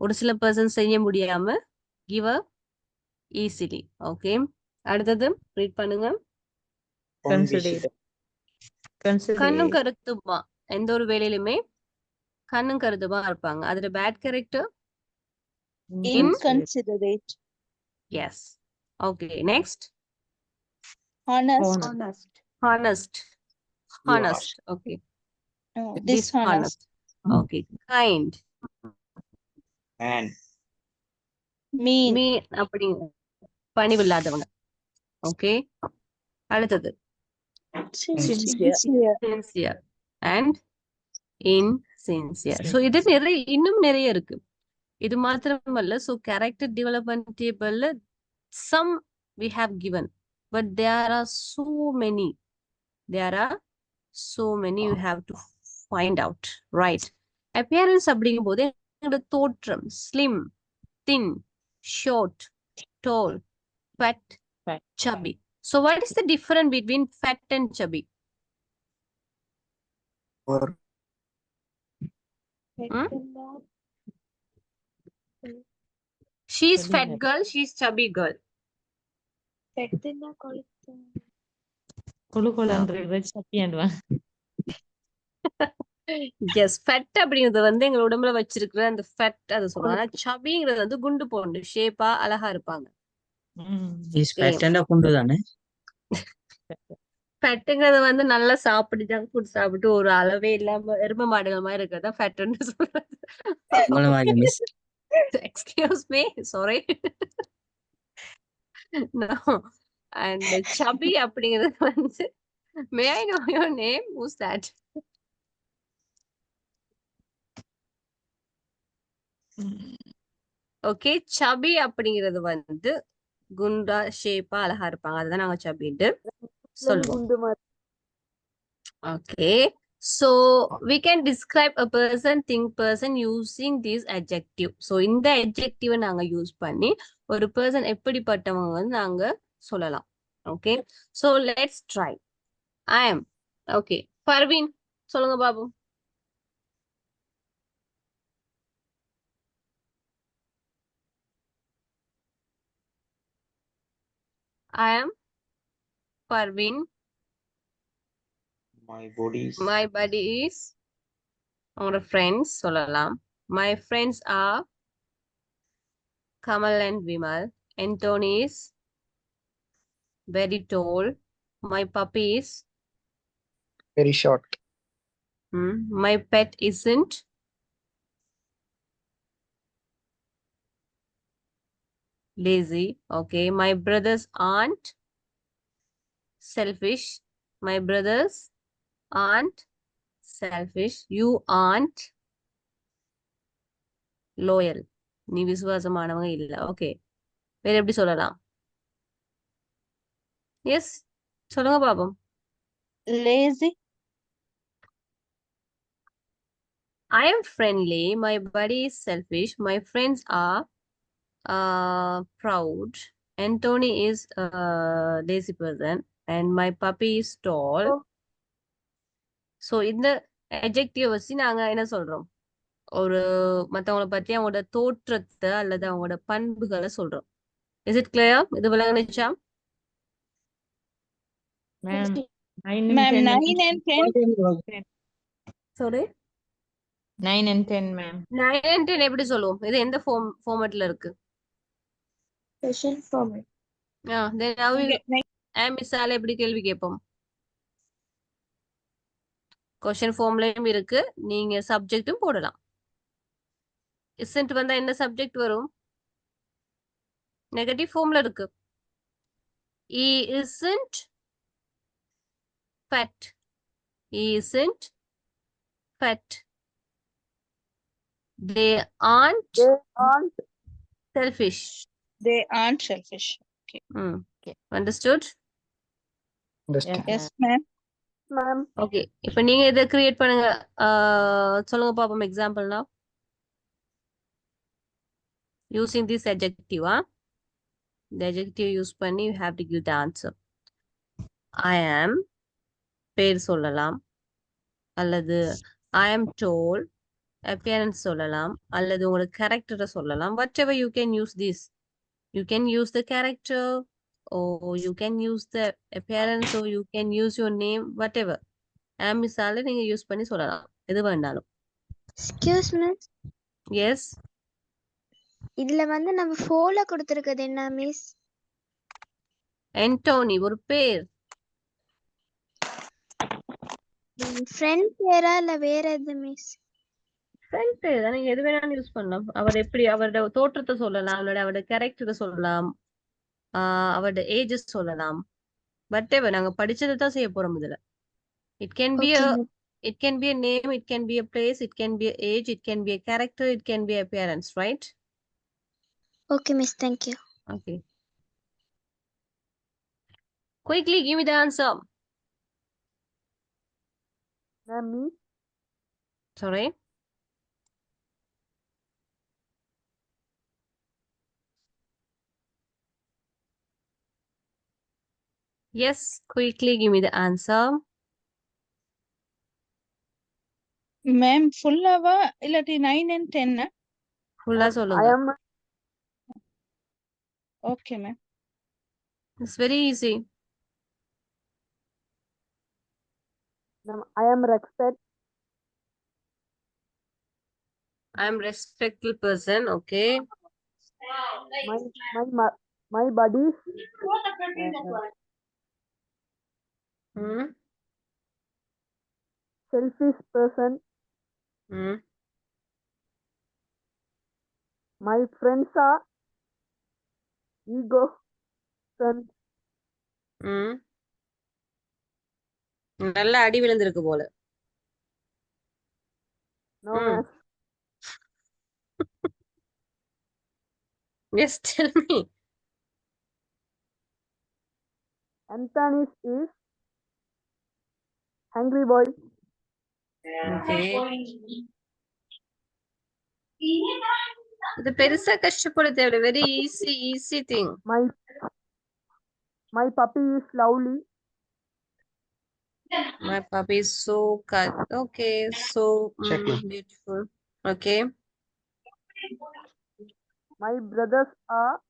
ஒரு சில பர்சன் செய்ய முடியாம கிவ் அப் ஈஸிலி. ஓகே அடுத்தது ரீட் பண்ணுங்க. கண்ணும் கருத்துமா, எந்த ஒரு வேலையிலுமே கண்ணும் கருத்துமா இருப்பாங்க. அதுல bad character Inconsiderate. Yes. Okay next Honest. honest. Okay No, dishonest. Okay kind Mean. Mean அப்படி பணிவில்லாதவங்க. ஓகே அடுத்தது சின்சியர் அண்ட் இன்சின்சியர். ஸோ இது இன்னும் நிறைய இருக்கு. இது மாத்திரமல்ல. ஸோ கேரக்டர் டெவலப்மெண்ட் டேபிள்ல some we have given, but there are so many you have to find out, right? Appearance அப்படிங்கும் போது எங்களோட தோற்றம், slim, thin, short, tall, fat, chubby. So what is the difference between fat and chubby? She's fat girl, she's chubby girl. Yes, fat அப்படிங்கிறது வந்து எங்க உடம்புல வச்சிருக்கிற அந்த fat அதை சொல்லுவாங்க. ஆனா chubbyங்கிறது வந்து குண்டு போண்டு ஷேப்பா அழகா இருப்பாங்க. குண்டு தானே? ஃபேட்டுங்கிறது வந்து நல்லா சாப்பிட்டு ஜங்க் ஃபுட் சாப்பிட்டு ஒரு அளவே இல்லாம எருமை மாடுகள் மாதிரி இருக்கிறதா ஃபேட்டுன்னு சொல்றது. உங்களை மாதிரி miss. Excuse me, sorry. No. And chubby அப்படிங்கிறது வந்து may I know your name? Who's that? Okay, chubby அப்படிங்கிறது வந்து குண்டா ஷேப்பா அழகா இருப்பாங்க, அதுதான் நாங்க சபின்ட்டு சொல்லுவோம். குண்டு மாதிரி. Okay, so we can describe a person, thing, person using this adjective. So இந்த adjective நாங்க யூஸ் பண்ணி ஒரு person எப்படிப்பட்டவங்க வந்து நாங்க சொல்லலாம். Okay, so let's try. I am. Okay, Parveen சொல்லுங்க Babu. I am Parveen. My body is. My buddy is உங்களோட friends சொல்லலாம். My friends are Kamal and Vimal. Anthony is very tall. My puppy is Very short. my pet isn't lazy. Okay, my brothers aren't selfish. My brothers aren't selfish. You aren't loyal. நீ விசுவாசமானவங்க இல்ல. Okay, வேற எப்படி சொல்லலாம்? S, சொல்லுங்க பாப்போம். Lazy. I am friendly. My buddy is selfish. My friends are proud. Anthony is a lazy person. And my puppy is tall. So இந்த adjective வச்சு நாங்க என்ன சொல்றோம்? ஒரு மத்தவங்கள பத்தி அவங்களோட தோற்றத்தை அல்லது அவங்களோட பண்புகளை சொல்றோம். Is it clear? இது விளங்குச்சா? Ma'am, Ma'am, 9 and 10. Sorry? 9 and 10, ma'am. 9 and 10 எப்படி சொல்லுவோம்? இது எந்த ஃபார்மேட்ல இருக்கு? Question format. then how we மிஸ்ஸால எப்படி கேள்வி கேட்போம்? கொஸ்டின் ஃபார்ம்லயும் இருக்கு, நீங்க சப்ஜெக்டும் போடலாம். isn't வந்தா என்ன சப்ஜெக்ட் வரும்? நெகட்டிவ் ஃபார்ம்ல இருக்கு. he isn't fat. He isn't fat. They aren't They aren't. selfish. They aren't selfish. Okay. Understood? Understand. Yes, ma'am. Ma'am. Okay, இப்போ நீங்க இதை கிரியேட் பண்ணுங்க. சொல்லுங்க பாப்போம் எக்ஸாம்பிள்னா. using this adjective, the adjective use பண்ணி you have to give the answer. I am பேர் சொல்லலாம், அல்லது I am tall appearance சொல்லலாம், அல்லது உங்களோட கேரக்டரை சொல்லலாம். whatever you can use this. You can use the character, or you can use the appearance, or you can use your name, whatever. am மிஸ்ஸால நீங்க use பண்ணி சொல்லலாம், எது வேண்டாலும். Excuse me. Yes. இதுல வந்து நம்ம ஃபோல கொடுத்திருக்கிறது என்ன மிஸ்? Anthony ஒரு பேர். ஃப்ரெண்ட் பேரா இல்ல வேற எது மிஸ்? ஃப்ரெண்ட் பேர் தான், நீங்க எது வேணாலும் யூஸ் பண்ணலாம். அவர் எப்படி அவரோட தோற்றத்தை சொல்லலாம், அவரோட கேரக்டரை சொல்லலாம், அவரோட ஏஜஸ் சொல்லலாம். whatever, நாங்க படிச்சதை தான் செய்ய போறோம் இதுல. it can be a name, it can be a place, it can be a age, it can be a character, it can be appearance, right? Okay miss, thank you. Okay, quickly give me the answer. Ma'am, me. Sorry. Yes, quickly give me the answer. Ma'am, full-ஆவா இல்லாட்டி 9 and 10? ஃபுல்லா I சொல்லுங்க. am. Okay, ma'am. It's very easy. Ma'am, I am respect. I am respectful person. Okay. My buddies. Hmm. selfish person. Hmm. My friends are ego friends. Hmm. நல்லா அடி விழுந்திருக்கு போல. No, Hmm. ma'am. Yes, tell me. Anthony is hungry boy. Okay. இது பெருசா கஷ்டப்பட தேவை. Very easy thing. My puppy is lovely. My puppy is so cut. Okay, so beautiful. Okay. My brothers aren't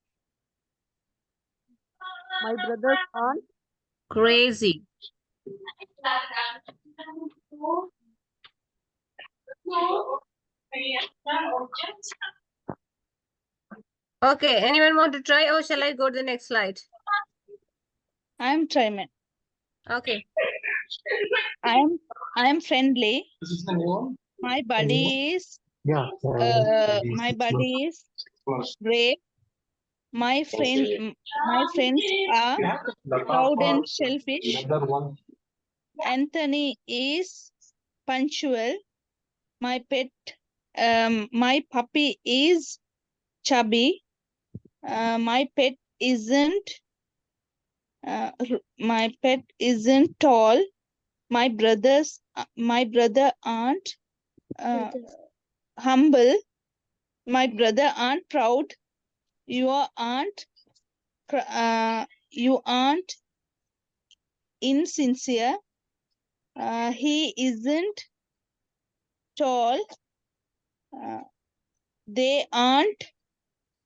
Crazy. Okay, anyone want to try or shall I go to the next slide? I am trying. Okay. I am friendly. My body is brave. My friends are proud and selfish. Anthony is punctual. My puppy is chubby. My pet isn't tall. My brother aren't humble. My brother aren't proud. You aren't insincere. He isn't tall. They aren't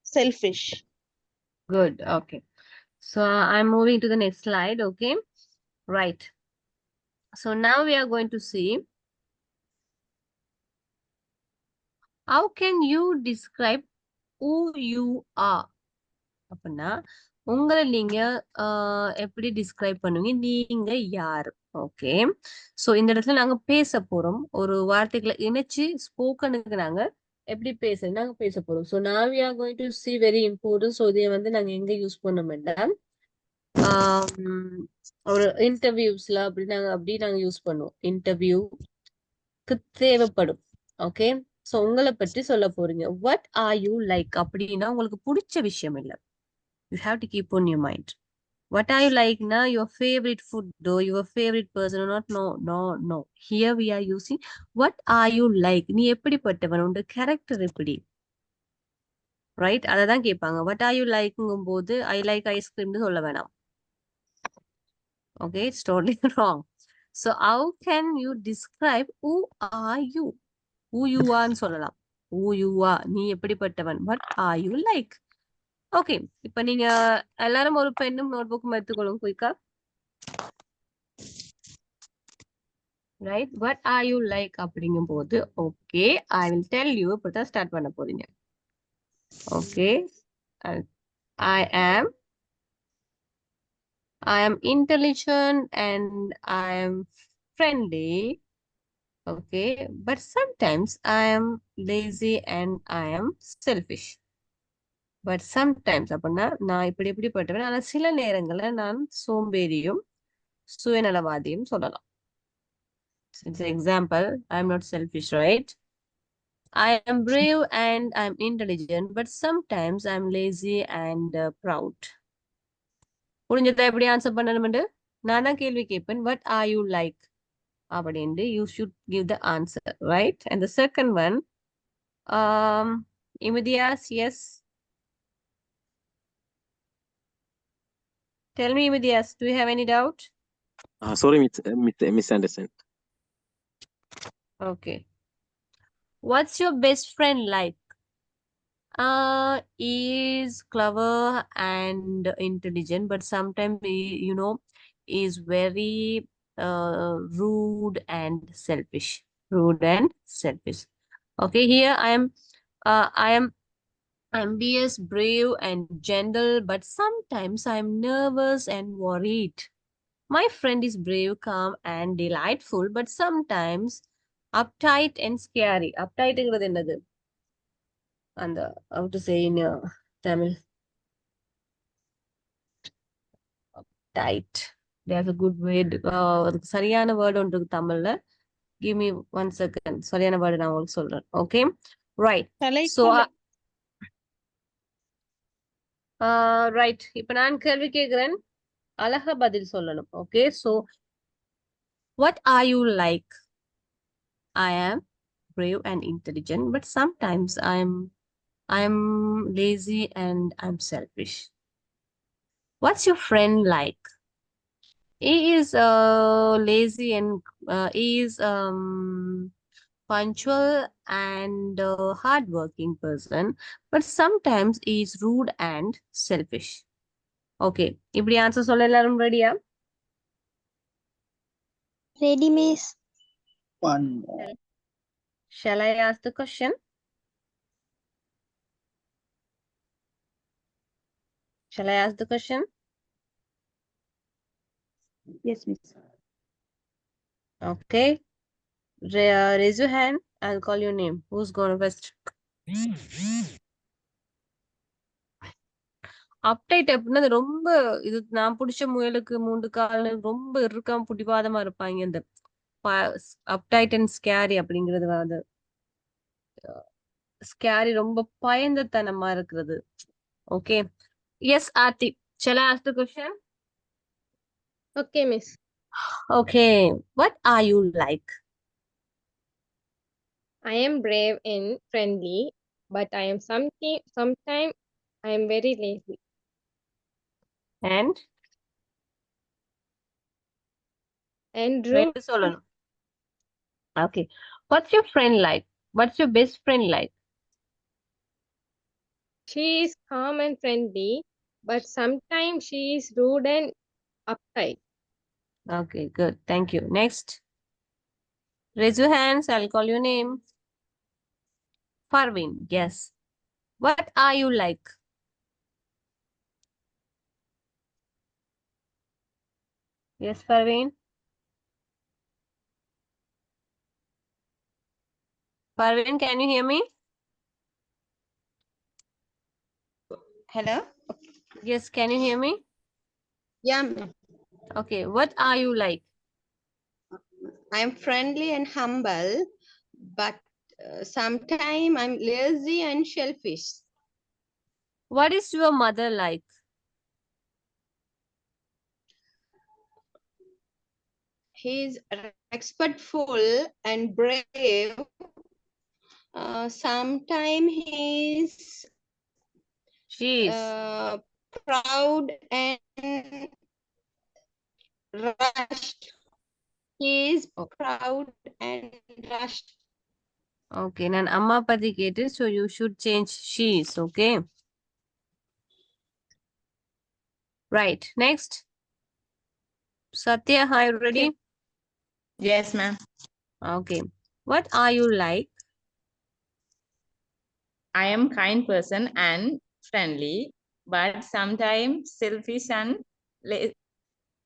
selfish. Good. Okay. So I'm moving to the next slide. Okay. Right. So now we are going to see how can you describe who you are? அப்படின்னா உங்களை நீங்க எப்படி describe பண்ணுவீங்க, நீங்க யாரு? Okay. So இந்த இடத்துல நாங்க பேச போறோம். ஒரு வார்த்தைகளை இணைச்சு ஸ்போக்கனுக்கு நாங்க எப்படி நாங்க பேச போறோம். So now we are going to see very important. So இதை வந்து நாங்க எங்க யூஸ் பண்ண வேண்டாம், ஒரு இன்டர்வியூஸ்ல அப்படி நாங்க யூஸ் பண்ணுவோம். இன்டர்வியூக்கு தேவைப்படும். ஓகே. சோ உங்களை பற்றி சொல்ல போறீங்க. what are you like அப்படின்னா உங்களுக்கு பிடிச்ச விஷயம் இல்ல. You have to keep on your mind. What are you like now? Your favorite food or your favorite person or not? No. Here we are using what are you like? நீ எப்படிப்பட்டவன்? உங்க character எப்படி? Right? அததான் கேட்பாங்க. what are you like-ங்கும் போது I like ice cream னு சொல்ல வேணாம். Okay, it's totally wrong. So how can you describe who are you? Who you are னு சொல்லலாம். Who you are. நீ எப்படிப்பட்டவன்? What are you like? Okay. இப்ப நீங்க எல்லாரும் ஒரு பெண்ணும் நோட்புக்கும் எடுத்துக்கொள்ளுங்க குயிக்கா. Right? what are you like அப்படிங்கும் போது okay I will tell you. இப்பதான் ஸ்டார்ட் பண்ண போறீங்க. Okay. I am intelligent and I am friendly. Okay, but sometimes I am lazy and I am selfish. But sometimes அப்படின்னா நான் இப்படிப்பட்டவன், ஆனா சில நேரங்கள்ல நான் சோம்பேறியும் சுயநலவாதியும் சொல்லலாம். It's an example. I'm not selfish, right? I am brave and I'm intelligent, but sometimes I'm lazy and proud. புரிஞ்சதா எப்படி answer பண்ணணும்னு? நான் தான் கேள்வி கேட்பேன். what are you like அப்படின்ட்டு you should give the answer, right? And the second one, Imedias, yes. Tell me, Imedias, do you have any doubt? Sorry, misunderstand. Okay. What's your best friend like? Is clever and intelligent, but sometimes is very rude and selfish. Rude and selfish. Okay, here I am ambitious, brave and gentle, but sometimes I'm nervous and worried. My friend is brave, calm, and delightful, but sometimes uptight and scary. Uptightங்கிறது என்னது? அந்த how to say in Tamil? Uptight. There's a good word. அதுக்கு சரியான word ஒன்று இருக்கு தமிழ்ல. Give me 1 second. சரியான word நான் உங்களுக்கு சொல்றேன். Okay? Right. So, right. இப்ப நான் கேள்வி கேட்கிறேன். அழகா பதில் சொல்லணும். Okay? So, what are you like? I am brave and intelligent, but sometimes I'm lazy and I'm selfish. What's your friend like? He is lazy and he is punctual and hardworking person, but sometimes he is rude and selfish. Okay, இப்படி answer சொல்ல எல்லாரும் ரெடியா? Ready, miss? One more. Shall I ask the question? Shall I ask the question? Yes, miss. Okay. Raise your hand. I'll call your name. Who's going first? அப்டைட் அப்படின்னா அது ரொம்ப இது நான் பிடிச்ச முயலுக்கு 3 கால் ரொம்ப இருக்காம பிடிவாதமா இருப்பாங்க. இந்த அப்டைட் அண்ட் ஸ்கேரி அப்படிங்கிறது அது ஸ்கேரி ரொம்ப பயந்தத்தனமா இருக்கிறது. Okay. Yes Aarti. Shall I ask the question? Okay, miss. Okay. What are you like? I am brave and friendly, but I am sometimes I am very lazy. And? And rude. சொல்லணும். Okay. What's your friend like? What's your best friend like? She is calm and friendly, but sometimes she is rude and uptight. Okay, good. Thank you. Next. Raise your hands. I'll call your name. Parveen. Yes. What are you like? Yes, Parveen. Parveen, can you hear me? Hello? Yes, can you hear me? Yeah, ma'am. Okay, what are you like? I am friendly and humble, but sometimes I'm lazy and selfish. What is your mother like? He is respectful and brave. Sometimes She is. proud and rushed. He is proud and rushed. Okay, nan amma pati kete, so you should change she is, okay? Right, next. Satya, are you ready? Yes, ma'am. Okay. What are you like? I am kind person and friendly, but sometimes selfish and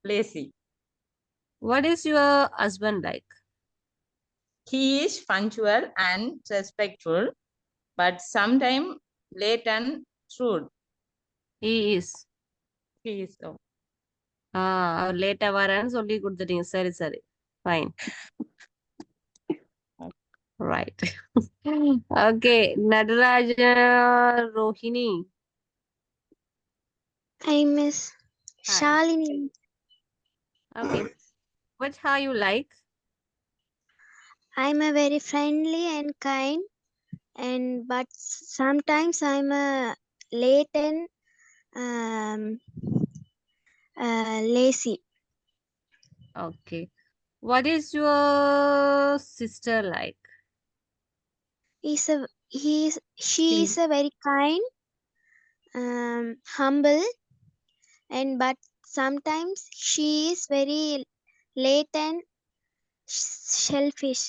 lazy. What is your husband like? He is punctual and respectful, but sometimes late and rude. He is. He is so. அவர் லேட்டா வரேன்னு சொல்லி கொடுத்துட்டீங்க. சரி சரி. Fine. Right. Okay. Nadaraja Rohini. I miss Hi. Shalini. Okay. What are you like? I'm a very friendly and kind, but sometimes I'm a late and lazy. Okay. What is your sister like? She is a very kind, humble, but sometimes she is very late and selfish.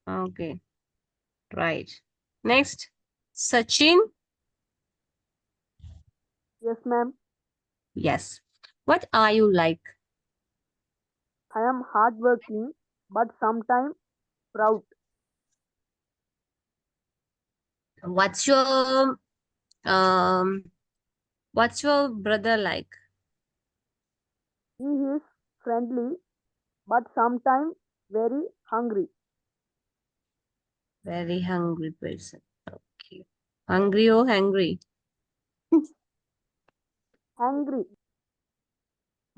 Okay. Right. Next. Sachin. Yes, ma'am. Yes. What are you like? I am hardworking, but sometimes proud. What's your brother like? He is friendly, but sometimes very hungry. Very hungry person. Okay. Hungry or hangry? Hungry.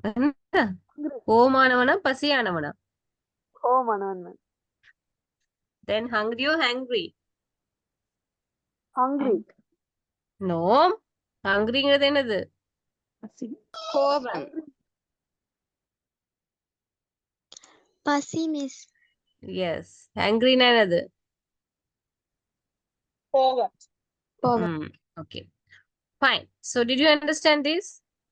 என்ன? Hungry. கோமானவனா பசியானவனா? கோமானவன். Then hungry or hangry? Hungry. No. ஹங்க்ரிங்கிறது என்னது? கோபம். பசி miss. Yes. Hangry-னா என்னது? கோபம். Okay. Fine. So did you understand this?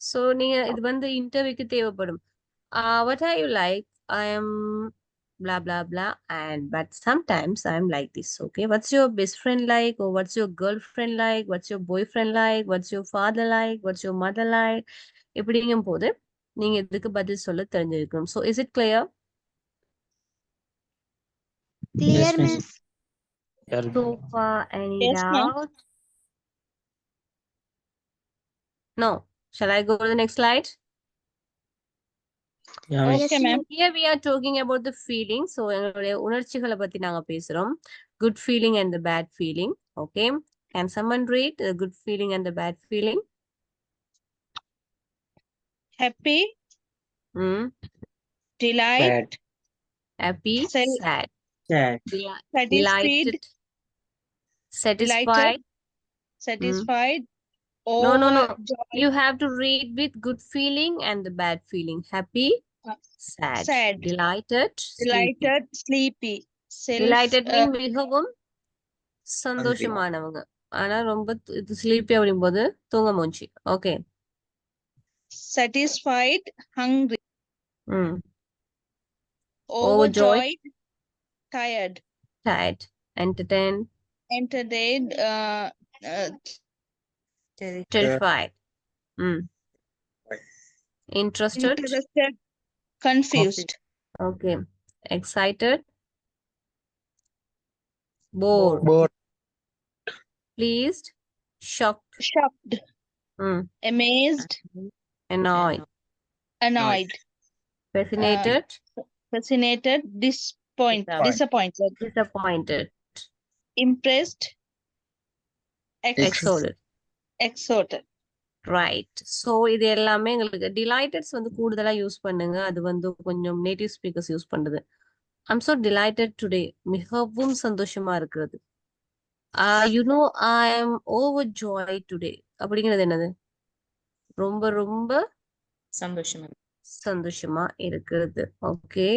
So நீங்க இது வந்து இன்டர்வியூக்கு தேவைப்படும். What are you like? I am blah blah blah but sometimes I'm like this. Okay. What's your best friend like? Or what's your girlfriend like? What's your boyfriend like? What's your father like? What's your mother like? இப்படிங்கும் போது நீங்க இதுக்கு பதில் சொல்ல தெரிஞ்சிருக்கணும். So is it clear? Clear miss. So far, any Yes, ma'am. doubt? No. Shall I go to the next slide? Yeah, miss. Okay, ma'am. Here we are talking about the feeling. So, எங்களுடைய உணர்ச்சிகளை பத்தி நாங்க பேசுறோம். Good feeling and the bad feeling. Okay. Can someone read the good feeling and the bad feeling? Happy, Hmm. delight, Bad. Happy, Sel- sad, Sad. satisfied, delighted, satisfied. satisfied, No. overjoyed, You have to read with good feeling and the bad feeling. Happy, uh, sad, sad, delighted, sleepy. delighted, sleepy, Delighted mean மிகவும் சந்தோஷமானவங்க. ஆனா ரொம்ப இது sleepy அப்படிங்கும்போது தூங்க மூஞ்சி. Okay. satisfied, hungry, Overjoyed, tired, tired, entertained, entertained, terrified, interested, interested, confused, okay, excited, bored, Bored. pleased, shocked, shocked, amazed, annoyed, fascinated, fascinated, disappointed, impressed, excited. exhorted. Right. So இது எல்லாமே எங்களுக்கு டிலைட்டட்ஸ் வந்து கூடுதலா யூஸ் பண்ணுங்க. அது வந்து கொஞ்சம் நேட்டிவ் ஸ்பீக்கர்ஸ் யூஸ் பண்றது. I'm so delighted today. மிகவும் சந்தோஷமா இருக்கிறது. I am overjoyed today. அப்படிங்கிறது என்னது? ரொம்ப ரொம்ப சந்தோஷமா இருக்கிறது. ஓகே.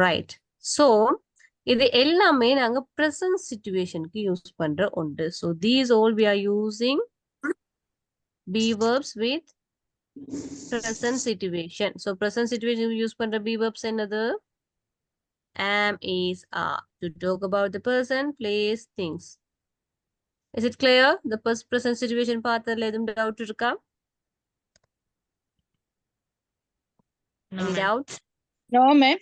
ரைட். ஸோ இது எல்லாமே நாங்க ப்ரெசன்ட் சிச்சுவேஷனுக்கு யூஸ் பண்ற ஒன்று. So these all we are using be verbs with present situation. So present situation we use பண்ற be verbs என்னது? Am, is, are. To talk about the person, place, things. Is it clear? The present situation பார்த்ததுல எதுவும் doubt இருக்கா? Any doubt? No, ma'am.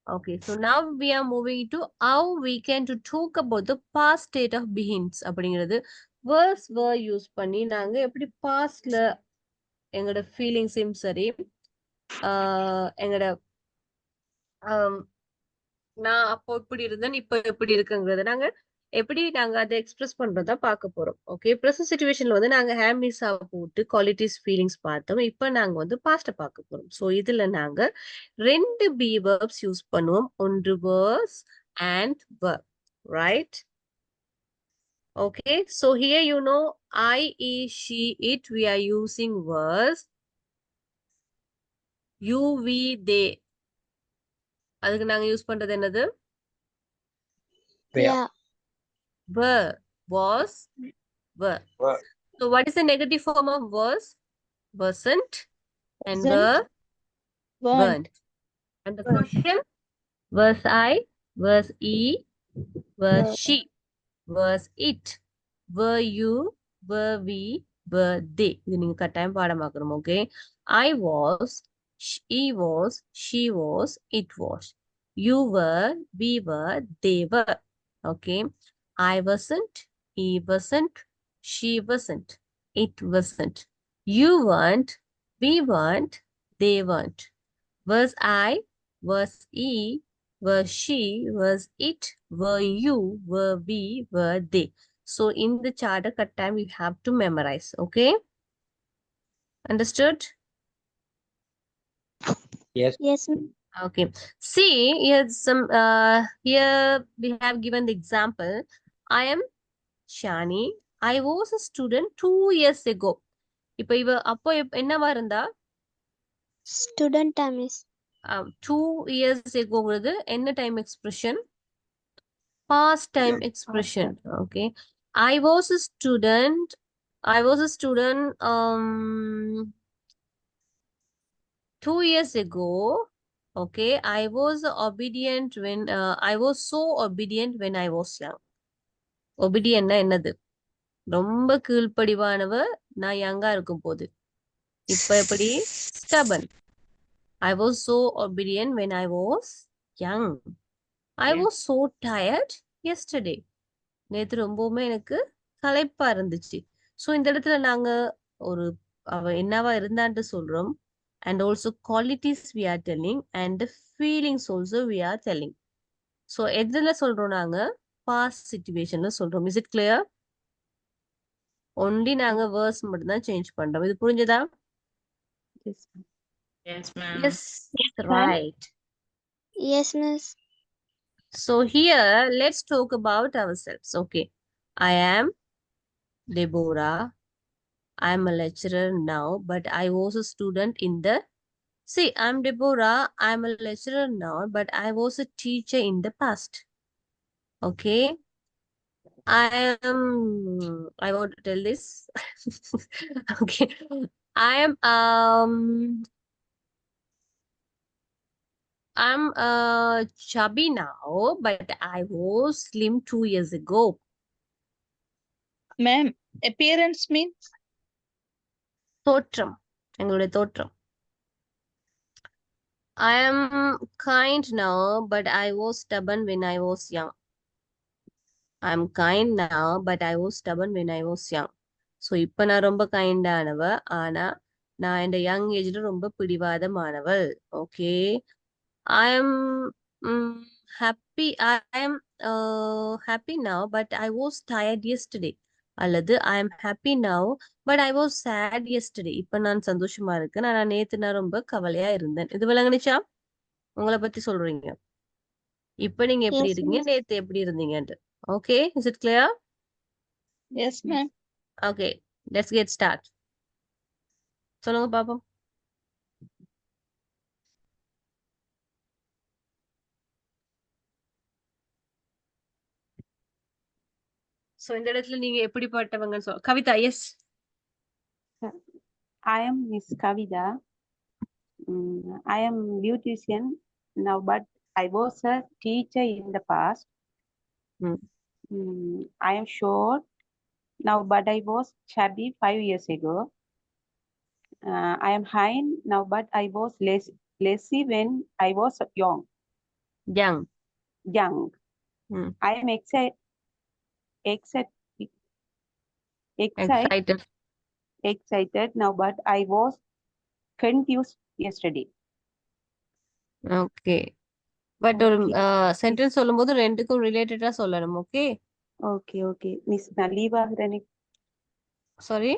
Okay, so now we are moving to how we can to talk about the past state of beings. அப்படிங்கிறது verbs were use பண்ணி நாங்க எப்படி pastல எங்களோட ஃபீலிங்ஸையும் சரி எங்களோட நான் அப்போ இப்படி இருந்தேன் இப்ப எப்படி இருக்குங்கிறத நாங்க எப்படி நாங்க அதை எக்ஸ்பிரஸ் பண்றதா பார்க்க போறோம். ஓகே. ப்ரெசன்ட் சிச்சுவேஷன்ல வந்து நாங்க ஹேமிஸா போட்டு குவாலிட்டிஸ் ஃபீலிங்ஸ் பார்த்தோம். இப்ப நாங்க வந்து பாஸ்ட பார்க்க போறோம். ஸோ இதுல நாங்க 2 பி வெர்ப்ஸ் யூஸ் பண்ணுவோம். ஒன்று வேர்ஸ் and verb. Right? Okay, so here you know I, is, she, it, we are using was. You, we, they. அதுக்கு நாங்க யூஸ் பண்றது என்னது? Yeah. Were, was, were. So what is the negative form of was? Wasn't and were, weren't. And the question, was I, was he, was she, was it, were you, were we, were they. இது நீங்க கட்டாயம் பாடமாக்கணும். Okay. I was, He was, she was, it was. You were, we were, they were. Okay. I wasn't, he wasn't, she wasn't, it wasn't. You weren't, we weren't, they weren't. Was I, was he, was she, was it, were you, were we, were they. So in the charter cut time, we have to memorize. Okay. Understood? Yes. Yes, ma'am. Okay. See, here's some here we have given the example. I am Shani. I was a student 2 years ago. இப்போ அப்போ என்னவா இருந்தா Student time is 2 years agoங்கிறது என்ன time expression past time expression. Okay. I was a student 2 years ago. Okay, I was obedient when I was so obedient when I was young. Obedient என்னது ரொம்ப கீழ்ப்படிவானவ நான் யங்கா இருக்கும் போது. இப்ப எப்படி stubborn. I was so obedient when I was young. I Yeah. was so tired yesterday. நேத்து ரொம்பவுமே எனக்கு களைப்பா இருந்துச்சு. ஸோ இந்த இடத்துல நாங்க ஒரு அவ என்னவா இருந்தான்ட்டு சொல்றோம். And also qualities we are telling and the feelings also we are telling. So எதுல சொல்றோம் நாங்க past situationல சொல்றோம். Is it clear? Only நாங்க verse மட்டும் தான் சேஞ்ச் பண்றோம். இது புரிஞ்சதா? Yes. Yes, ma'am. Yes, right. yes, miss. So here let's talk about ourselves. Okay. I am Deborah. I am a lecturer now, but I was a student in the See, I'm Deborah. I'm a lecturer now, but I was a teacher in the past. Okay. I want to tell this. Okay. I'm chubby now, but I was slim 2 years ago. Ma'am, appearance means தோற்றம் எங்களுடைய தோற்றம் I am kind now, but I was stubborn when I was young. I am kind now, but I was stubborn when I was young. So இப்ப நான் ரொம்ப கைண்டானவ ஆனா நான் இந்த young ஏஜ்ல ரொம்ப பிடிவாதமானவள். Okay I am happy. I am happy now, but I was tired yesterday. அல்லது I am happy now, but I was sad yesterday. இப்ப நான் சந்தோஷமா இருக்கேன். நான் நேத்து நான் ரொம்ப கவலையா இருந்தேன். இது விளங்குனுச்சா? உங்களை பத்தி சொல்றீங்க. இப்ப நீங்க எப்படி Yes, இருக்கீங்க? miss. நேத்து எப்படி இருந்தீங்கன்ட்டு. Okay, is it clear? yes, ma'am. Okay, let's get start. சொல்லுங்க பாப்போம். So இந்த இடத்துல நீங்க எப்படிப்பட்டவங்கன்னு சொல்ல Kavita yes I am Miss Kavita. I am beautician now, but I was a teacher in the past. I am short now, but I was chubby 5 years ago. I am high now, but I was lazy when I was young. young. I am excited now, but I was confused yesterday. Okay. But ஒரு sentence சொல்லும்போது ரெண்டுக்கும் ரிலேட்டடா சொல்லணும். Okay okay miss நான் leave ஆகுறேன். Sorry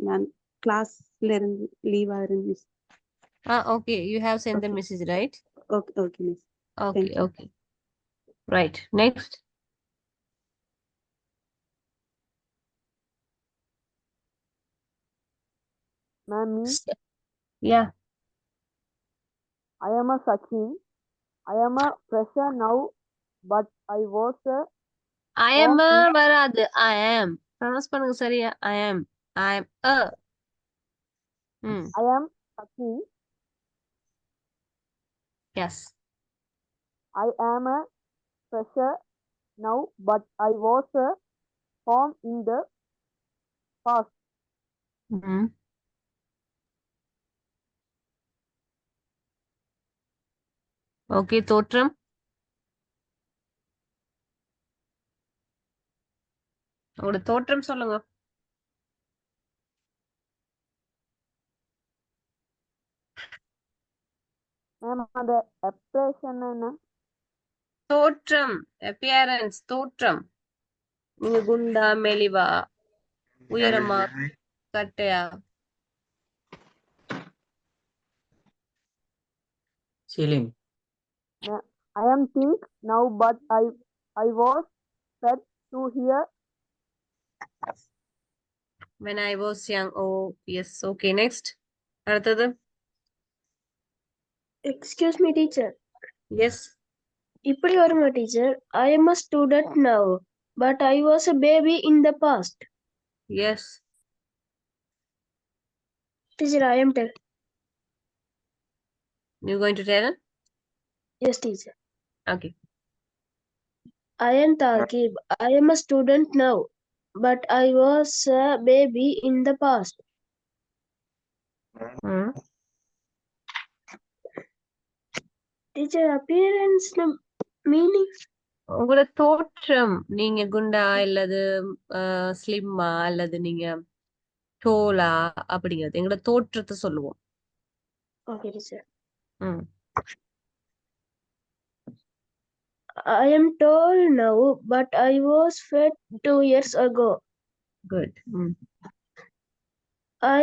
நான் கிளாஸ்ல இருந்து லீவ் ஆகுறேன் miss. Okay you have sent the message right? Okay miss. Okay right next Ma'am, yeah I am a Sachin. I am a fresher now, but I was a I am a வராது I am pronounce பண்ணுங்க சரியா I am a I am Sachin. yes I am a fresher now, but I was a form in the past. Okay தோற்றம். உங்களோட தோற்றம் சொல்லுங்க. Ma'am அந்த expression என்ன? தோற்றம், appearance, தோற்றம். நீங்க குண்டா, மெலிவா, உயரமா, கட்டையா? Slim. I am think now, but I was fed to hear. When I was young. Oh, yes. Okay, next. அடுத்தது. Excuse me, teacher. Yes. இப்படி வருமா teacher? I am a student now, but I was a baby in the past. Yes. Teacher, I am tell. You going to tell? Yes, teacher. Okay. I am Taqib. I am a student now, but I was a baby in the past. Teacher, appearance meaning? உங்களோட தோற்றம், நீங்க குண்டா இல்லது ஸ்லிம்மா அல்லது நீங்க டோலா அப்படிங்கிறது எங்களோட தோற்றத்தை சொல்லுவோம். Okay, teacher. ம். I am tall now, but I was fat 2 years ago. Good. I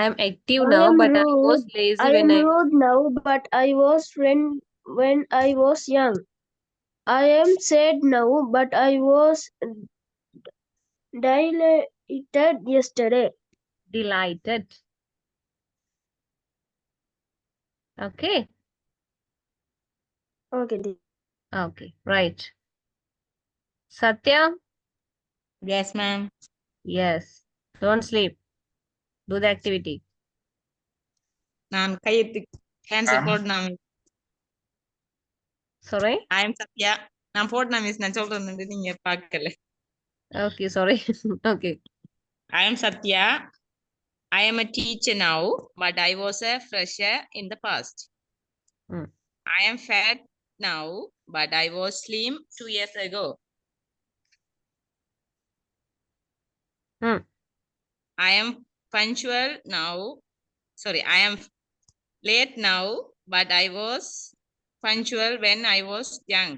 am active now, but I was lazy when I rude now, but I was when I was young. I am sad now, but I was delighted yesterday. Delighted. Okay. Okay. Okay. Right. Satya. Yes, ma'am. Yes. Don't sleep. Do the activity. நான் கையெழுத்து cancel போடணும். Sorry. I am Satya. நான் போடணும் miss, நான் சொல்றேன் நீங்க பார்க்கல. Okay, sorry. Okay. I am Satya. I am a teacher now, but I was a fresher in the past. I am fat now, but I was slim 2 years ago. I am punctual now. Sorry, I am late now, but I was punctual when I was young.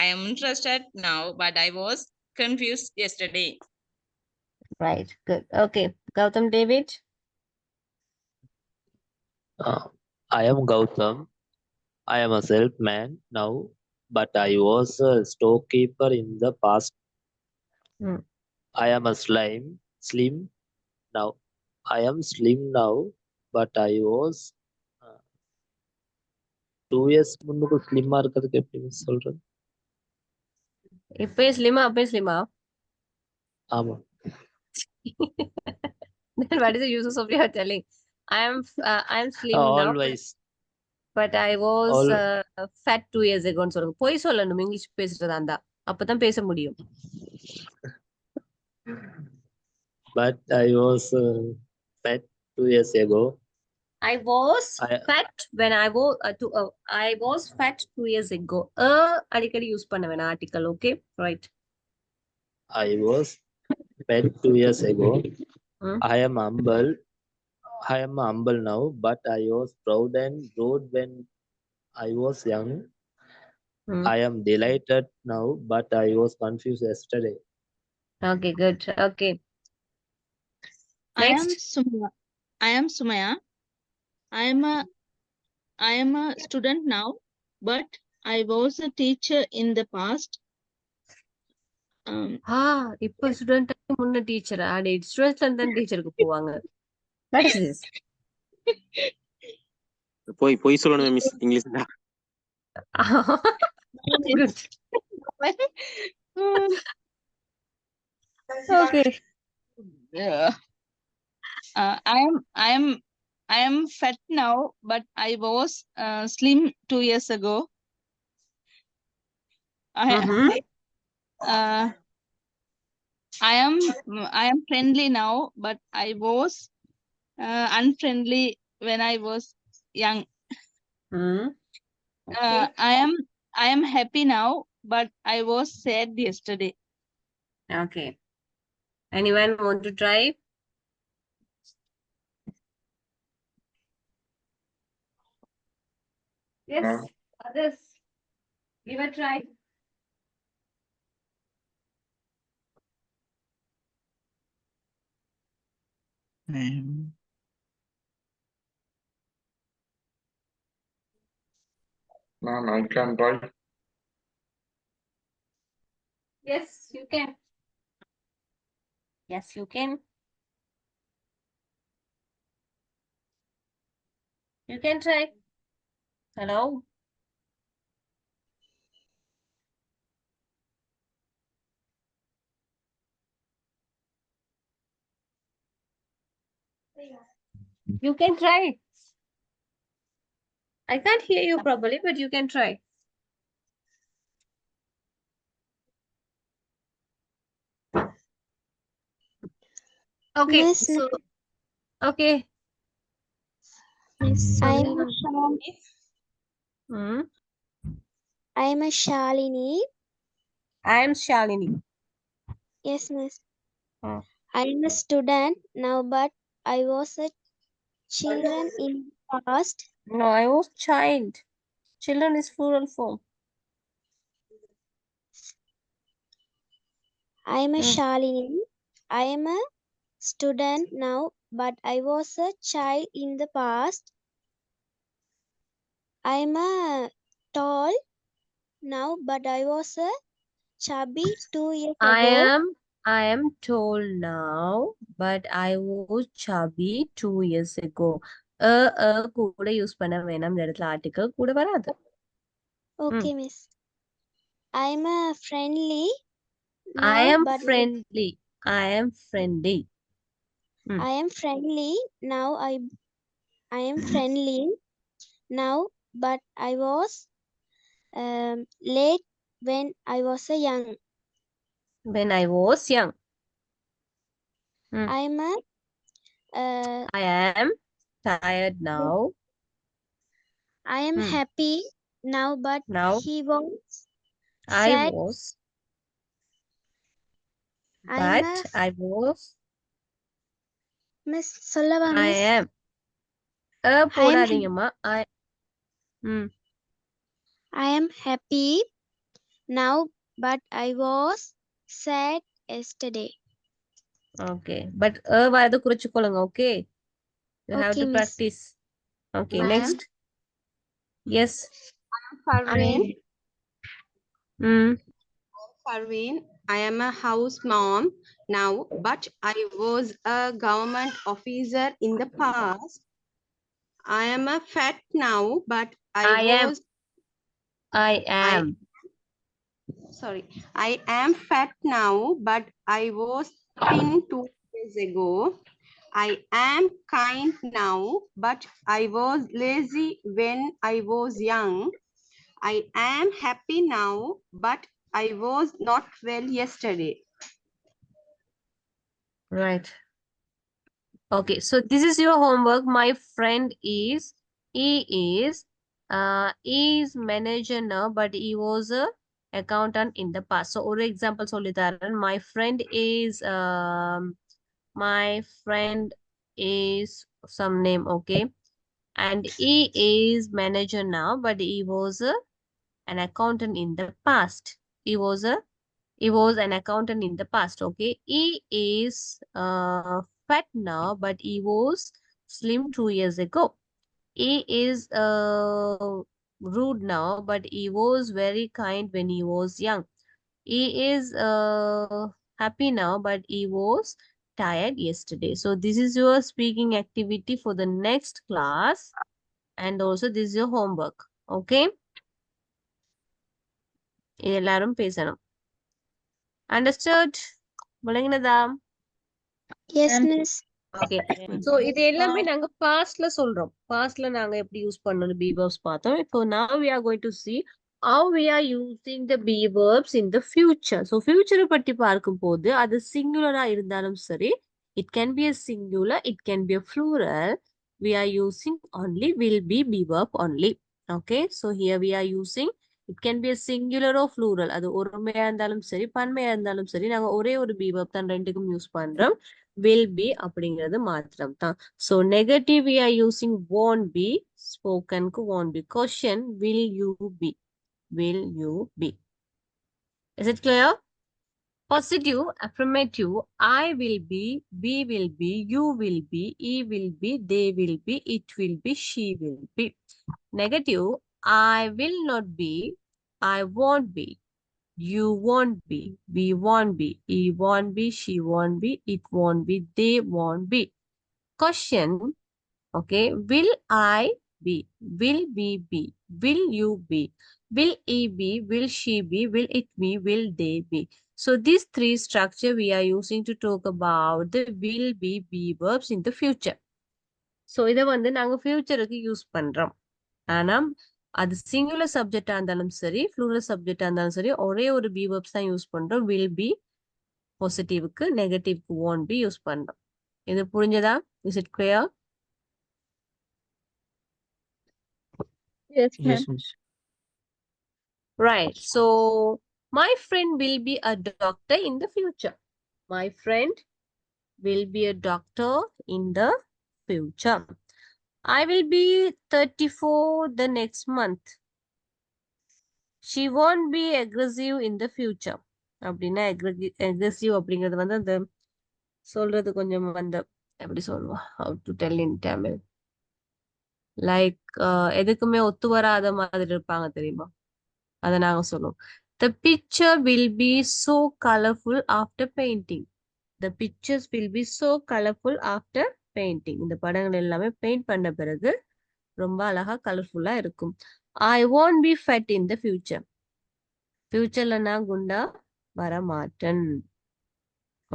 I am interested now, but I was confused yesterday. Right. Good. Okay. Gautam David. I am Gautam. I am a salesman now, but I was a storekeeper in the past. I am a slim now. I am slim now, but I was 2 years முன்னுக்கு ஸ்லிம்மா இருக்கிறதுக்கு எப்படி சொல்றது? இப்பே ஸ்லிமா அப்பே ஸ்லிமா? ஆமா. Then what is the uses of your telling? I am slim now. Always. But I was fat 2 years ago ன்னு சொல்லுங்க. போய் சொல்லணும் இங்கிலீஷ் பேசுறதா இருந்தா. அப்பதான் பேச முடியும். But I was fat 2 years ago. I was fat when I was fat 2 years ago. அடிக்கடி யூஸ் பண்ண வேணாம் article. Okay, right. I was fat 2 years ago. I am humble now, but I was proud and rude when I was young. I am delighted now, but I was confused yesterday. Okay, good. Okay. Next. I am Sumaya. I am a student now, but I was a teacher in the past. இப்போ student முன்ன teacher ஆடி ஸ்டூடண்ட்ஸ்ல இருந்து டீச்சருக்கு போவாங்க. What is this? போய் சொல்லணும் miss இங்கிலீஷ்ல. Okay. I am fat now, but I was slim 2 years ago. I am friendly now, but I was unfriendly when I was young. Hmm. Okay. I am happy now, but I was sad yesterday. Okay. Anyone want to try? Yes. Others. Give a try. Ma'am, I can try. Yes, you can. Yes, you can. You can try. Hello. You can try. I can't hear you properly, but you can try. Okay, Miss, so okay. Miss, I am Solid. Shalini. Hmm. I am a Shalini. I am Shalini. Yes, Miss. Hmm. I am a student now, but I was a children in the past. No, I was child. Children is plural form. I am a Hmm. Shalini. I am a student now, but I was a child in the past. I am a tall now, but I was a chubby 2 years ago. I am tall now, but I was chubby 2 years ago. கூட use பண்ண வேணாம் இந்த இடத்துல article கூட வராது. Okay, Miss. I am a friendly I now, am but friendly. I am friendly. I am friendly now. I am friendly now, but I was late when I was a young. When I was young. I am a I am tired now. I am happy now, but Now he was I sad. was, I am but a I was, Miss Solava I Miss. am. போடாதீங்கம்மா. I am happy now, but I was sad yesterday. Okay, but வரது குறிச்சுக்கொள்ளுங்க. Okay, you have Okay, to Miss. practice. Okay, Ma'am. next. Yes. Parveen. Hmm. Parveen, I am a house mom now, but I was a government officer in the past. I am a fat now, but I am. Sorry. I am fat now, but I was thin 2 years ago. I am kind now, but I was lazy when I was young. I am happy now, but I was not well yesterday. Right. Okay, so this is your homework. My friend is, he is manager now, but he was a accountant in the past. So, ஒரு example சொல்லித்தரேன். My friend is some name, okay? And he is manager now, but he was an accountant in the past. He was an accountant in the past, okay? He is fat now, but he was slim 2 years ago. He is rude now, but he was very kind when he was young. He is happy now, but he was tired yesterday. So this is your speaking activity for the next class. And also this is your homework. Okay? எல்லாரும் பேசணும். Understood? விளங்கினதா? Yes, Miss. Okay, so இது எல்லாமே நாங்க பாஸ்ட்ல சொல்றோம். பாஸ்ட்ல நாங்க எப்படி use பண்ணணும் பீவர்ப்ஸ் பார்த்தோம். இப்போ now we are going to see how we are using the be verbs in the future. So future பத்தி பார்க்கும்போது அது singular இருந்தாலும் சரி, it can be a singular, it can be a plural. We are using only will be verb only. Okay, so here we are using, it can be a singular or plural. அது ஒருமையா இருந்தாலும் சரி, பன்மையா இருந்தாலும் சரி, நாங்க ஒரே ஒரு be verb தான் ரெண்டுக்கும் யூஸ் பண்றோம். Will be அப்படிங்கிறது மாத்திரம் தான். So negative we are using won't be, spoken க்கு won't be. Question, will you be? Will you be? Is it clear? Positive, affirmative, I will be, we will be, you will be, he will be, they will be, it will be, she will be. Negative, I will not be, I won't be, you won't be, we won't be, he won't be, she won't be, it won't be, they won't be. Question, okay, will I be? Will we be? Will you be? Will he be? Will she be? Will it be? Will they be? So these three structure we are using to talk about the will be verbs in the future. So இதை வந்து நாங்க ஃபியூச்சருக்கு use பண்றோம். ஆனா அது singular சப்ஜெக்டா இருந்தாலும் சரி, ஃப்ளூரல் சப்ஜெக்டா இருந்தாலும் சரி, ஒரே ஒரு be verbs தான் யூஸ் பண்றோம். will be பாசிட்டிவ்க்கு, நெகட்டிவ்க்கு won't be use பண்றோம். இது புரிஞ்சதா? Is it clear? Yes, Yes, ma'am. miss. Right. So my friend will be a doctor in the future. My friend will be a doctor in the future. I will be 34 the next month. She won't be aggressive in the future. அப்படின்னா aggressive அப்படிங்கிறது வந்து அந்த சொல்றது கொஞ்சம் வந்து எப்படி சொல்லுவோம், how to tell in Tamil, like எதுக்குமே ஒத்து வராத மாதிரி இருப்பாங்க தெரியுமா, அதை நாங்க சொல்லுவோம். The picture will be so colorful after painting. The pictures will be so colorful after painting. இந்த படங்கள் எல்லாமே பெயிண்ட் பண்ண பிறகு ரொம்ப அழகா கலர்ஃபுல்லா இருக்கும். I won't be fat in the future. ஃபியூச்சர்ல நான் குண்டா வர மாட்டேன்.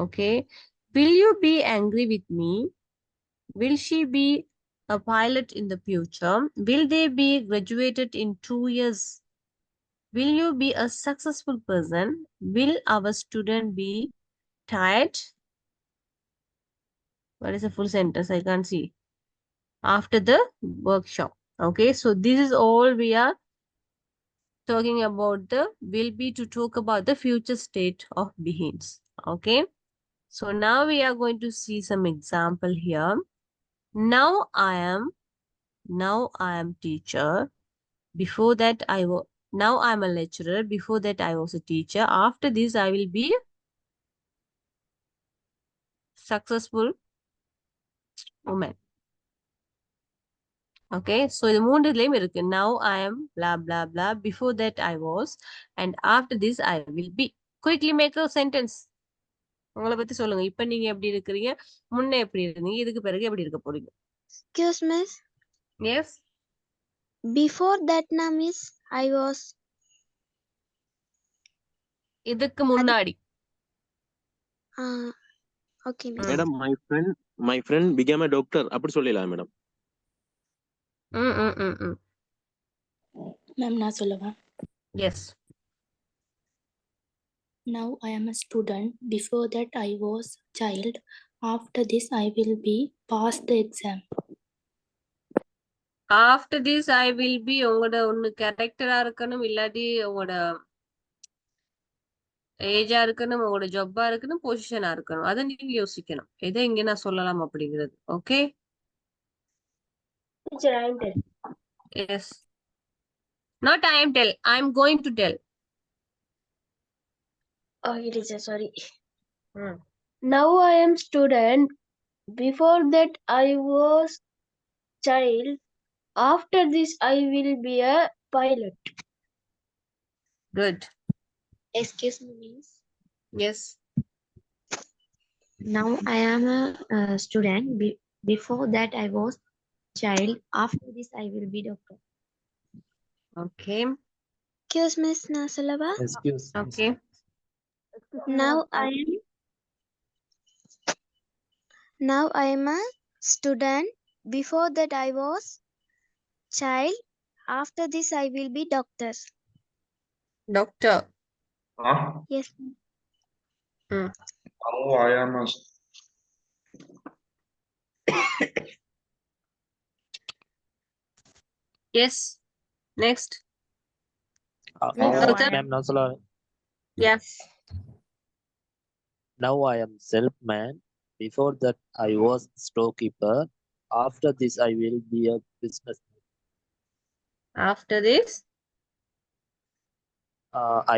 Okay. Will you be angry with me? Will she be a pilot in the future? Will they be graduated in 2 years? Will you be a successful person? Will our student be tired? What is a full sentence? I can't see. After the workshop. Okay, so this is all we are talking about the will be to talk about the future state of beings. Okay, so now we are going to see some example here. Now I am teacher. Before that now I am a lecturer. Before that I was a teacher. After this I will be successful woman. Okay, so the மூன்றுலயும் இருக்கு. Now I am blah blah blah. Before that I was, and after this I will be. Quickly make a sentence. உங்களை பத்தி சொல்லுங்க. இப்ப நீங்க எப்படி இருக்கிறீங்க, முன்ன எப்படி இருந்தீங்க, இதுக்கு பிறகு எப்படி இருக்க போறீங்க? Excuse me. Yes. Before that, na miss, I was. இதுக்கு முன்னாடி. Okay, miss. Madam, my friend became a doctor. அப்படி சொல்லலாம் மேடம். மேம் நான் சொல்லவா? Yes. Now I am a student. Before that I was child. After this I will be pass the exam. After this I will be உங்களோட ஒன்னு கேரக்டரா இருக்கணும், இல்லாட்டி உங்களோட ஏஜா இருக்கணும், உங்களோட ஜாப்பா இருக்கணும், பொசிஷனா இருக்கணும். அதை நீங்க யோசிக்கணும், எதை இங்க நான் சொல்லலாம் அப்படிங்கிறது. Okay. Yes. Not I am tell. I am going to tell. Okay, teacher, sorry. Now I am student. Before that I was child. After this I will be a pilot. Good. Excuse me, miss. Yes. Now I am a student. Before that I was child. After this I will be doctor. Okay. Excuse me, na சொல்லவா? Excuse. Okay. Now I am a student. Before that I was child. After this I will be doctor. Doctor. Huh? Yes. Hmm. Now I am a Yes. Next. Ma'am, Gautam. now சொல்லுவாங்க. Yeah. Now I am salesman. Before that I was storekeeper. After this I will be a businessman. After this.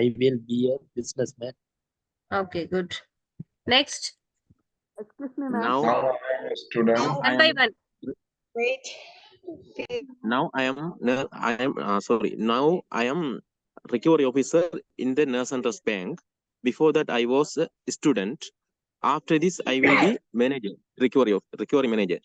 I will be a businessman. Okay, good. Next. Excuse me, ma'am. Now Now I am a student. One by one. Wait. sorry. Now I am recovery officer in the Nurse Trust Bank. Before that I was a student. After this I will be manager, recovery manager.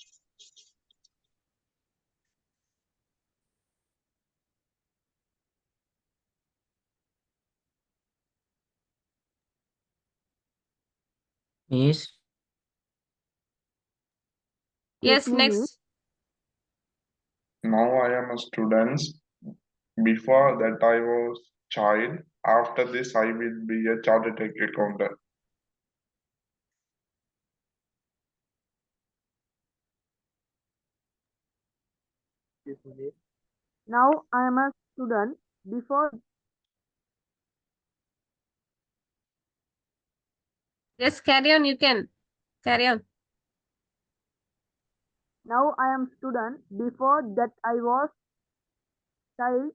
Miss, Yes, Excuse me, miss. next. Now I am a student. Before that I was child. After this I will be a chartered accountant. Now I am a student. Before Yes, carry on. You can. Carry on. now I am student. Before that I was child.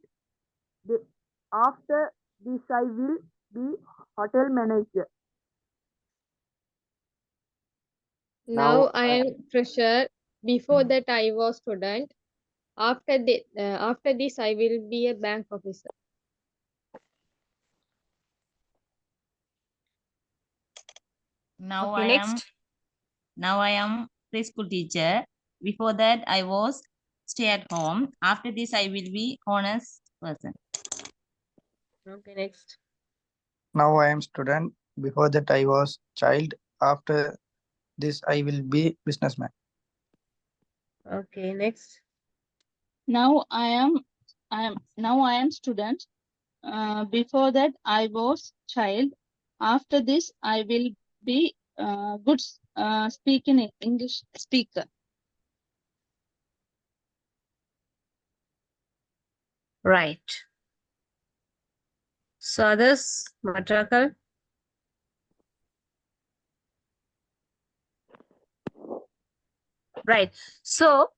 After this I will be hotel manager. Now I am fresher. Before that I was student. After this I will be a bank officer. Now Okay, next. I am preschool teacher. Before that I was stay at home. After this I will be honest person. Okay, next. now I am student. Before that I was child. After this I will be businessman. Okay, next. Now I am student. Before that I was child. After this I will be good speaking English speaker. Right. So others, Matrakal. Right. So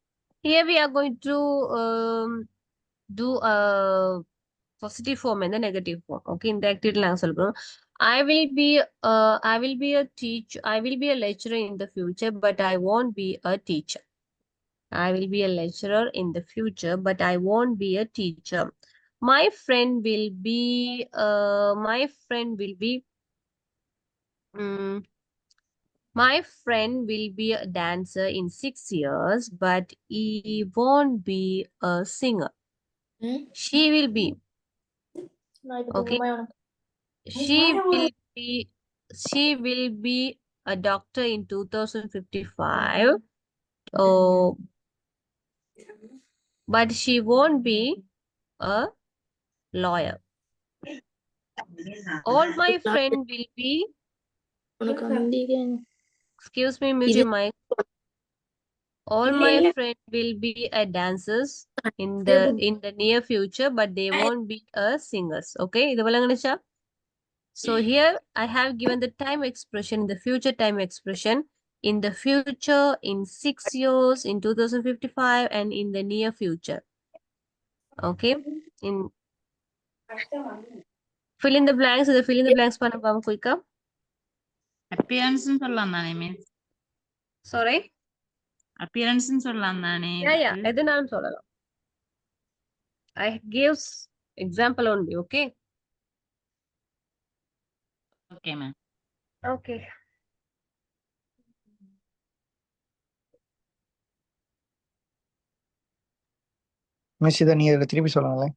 here we are going to do a positive form and the negative form. Okay, in the activity lang I will be a lecturer in the future, but I won't be a teacher. I will be a lecturer in the future, but I won't be a teacher. My friend will be my friend will be a dancer in 6 years, but he won't be a singer. She will be. Okay. She will be a doctor in 2055. Oh, but she won't be a lawyer. All my friend will be. Excuse me, mute your mic. All my friend will be a dancers in the near future, but they won't be a singers. Okay, so here I have given the time expression, the future time expression, in the future, in 6 years, in 2055, and in the near future. Okay, fill in the blanks. The fill in the blanks panna quicker. Appearance சொல்லலாம் தானே means Sorry. Appearance சொல்லலாம் தானே Yeah. எதுனாலும் சொல்லலாம். I gave example only. Okay. Okay, ma'am. Okay. Miss இதை நீங்க திருப்பி சொல்லுங்களேன்.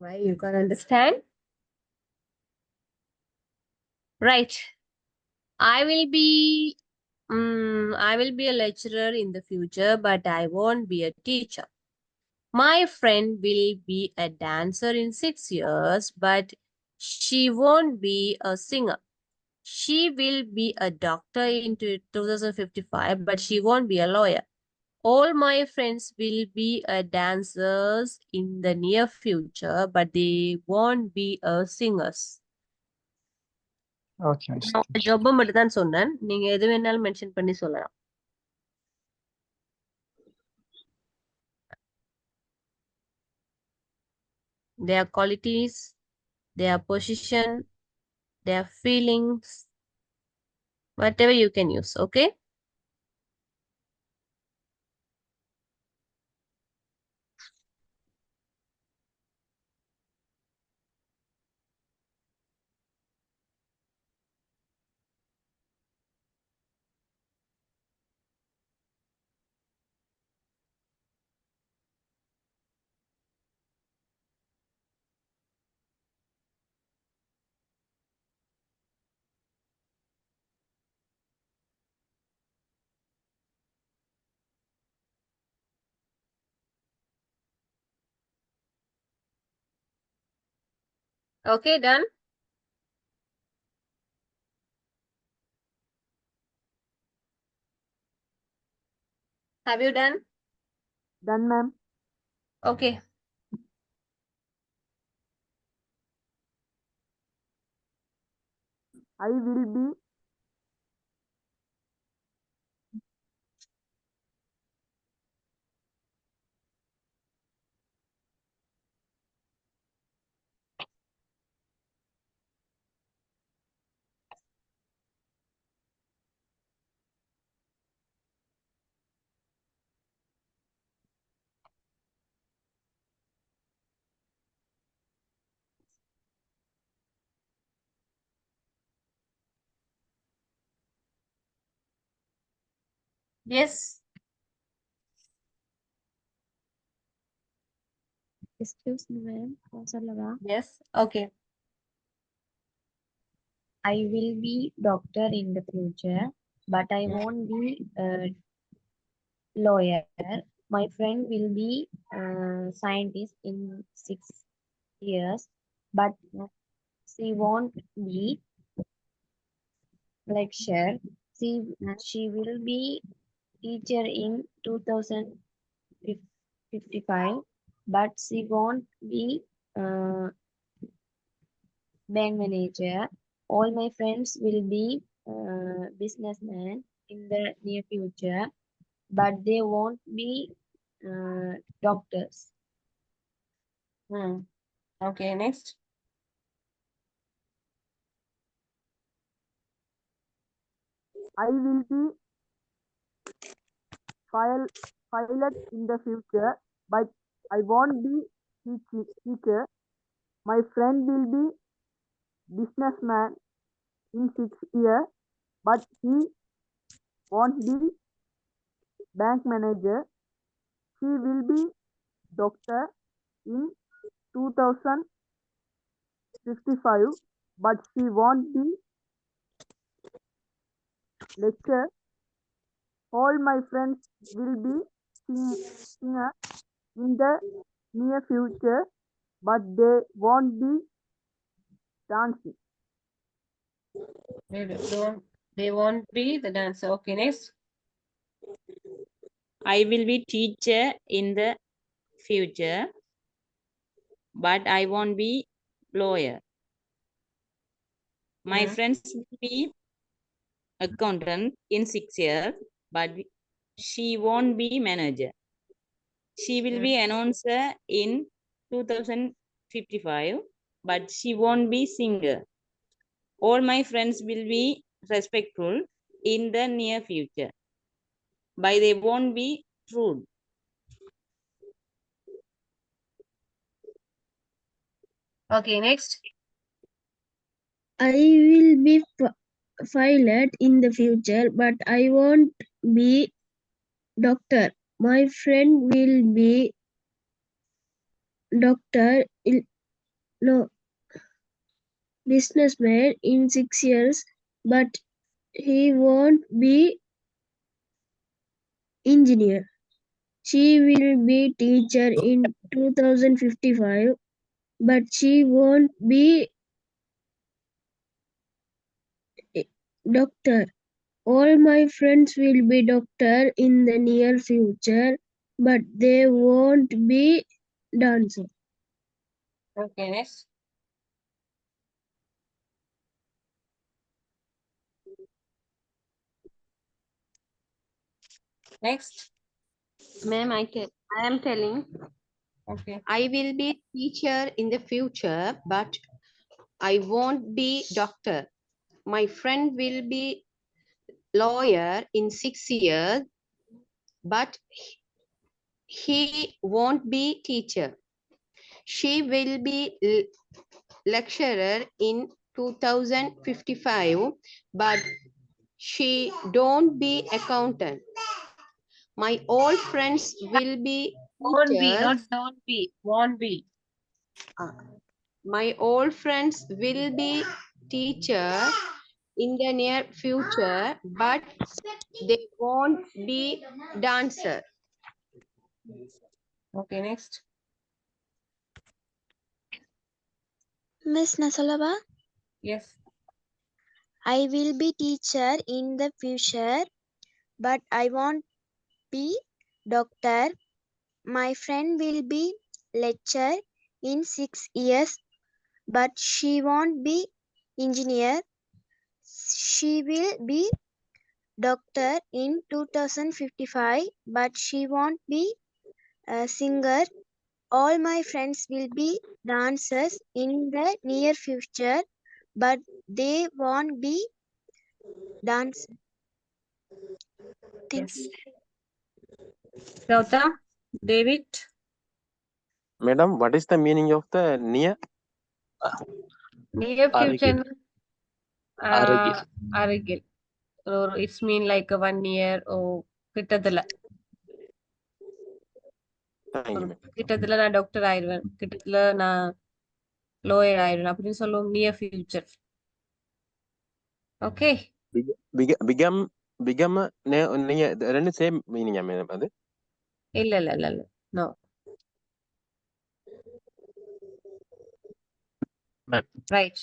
Why you can understand? Right. I will be a lecturer in the future, but I won't be a teacher. My friend will be a dancer in 6 years, but she won't be a singer. She will be a doctor in 2055, but she won't be a lawyer. All my friends will be dancers in the near future, but they won't be singers. Okay, miss. நான் job மட்டும் தான் சொன்னேன். நீங்க எது வேணாலும் mention பண்ணி சொல்லலாம். Their qualities, their position, their feelings, whatever you can use, okay? Okay, done? Have you done? Done, ma'am. Okay. I will be Yes. Excuse me, ma'am. சொல்லவா? Yes. Okay. I will be doctor in the future, but I won't be a lawyer. My friend will be scientist in 6 years, but she won't be lecturer. She will be teacher in 2055, but she won't be bank manager. All my friends will be businessmen in the near future, but they won't be doctors. Okay, next. I will be pilot in the future, but I won't be teacher. My friend will be businessman in 6 years, but he won't be bank manager. She will be doctor in 2055, but she won't be lecturer. All my friends will be singer in the near future, but they won't be dancing. They won't be the dancer. Okay, next. I will be teacher in the future, but I won't be lawyer. My friends will be accountant in 6 years, but she won't be manager. She will be announcer in 2055, but she won't be singer. All my friends will be respectful in the near future, but they won't be rude. Okay, next. I will be pilot in the future, but I won't be doctor. My friend will be doctor, no, businessman in 6 years, but he won't be engineer. she will be teacher in 2055, but she won't be doctor. All my friends will be doctor in the near future, but they won't be dancer. Okay, next. Next. Ma'am, I am telling. Okay. I will be teacher in the future, but I won't be doctor. My friend will be lawyer in 6 years, but he won't be teacher. She will be lecturer in 2055, but she don't be accountant. My old friends will be Won't be, teachers. not don't be. Won't be. My old friends will be teacher in the near future, but they won't be dancer. Okay, next. Miss Nasalova, Yes. I will be teacher in the future, but I won't be doctor. My friend will be lecturer in 6 years, but she won't be engineer. She will be doctor in 2055, but she won't be a singer. All my friends will be dancers in the near future, but they won't be dancers. Thanks. Gautam, David. Madam, what is the meaning of the near? Near future. Arigil. Arigil. Or it's mean like 1 year or கிட்டத்துல. Thank you, ma'am. கிட்டத்துல நான் doctor ஆயிடுவேன், கிட்டத்துல நான் lower ஆயிடுவேன் அப்படின்னு சொல்லுவோம் near future. Okay. Become near ரெண்டு same மீனிங்கா madam அது? இல்ல இல்ல இல்ல இல்ல. No. Right.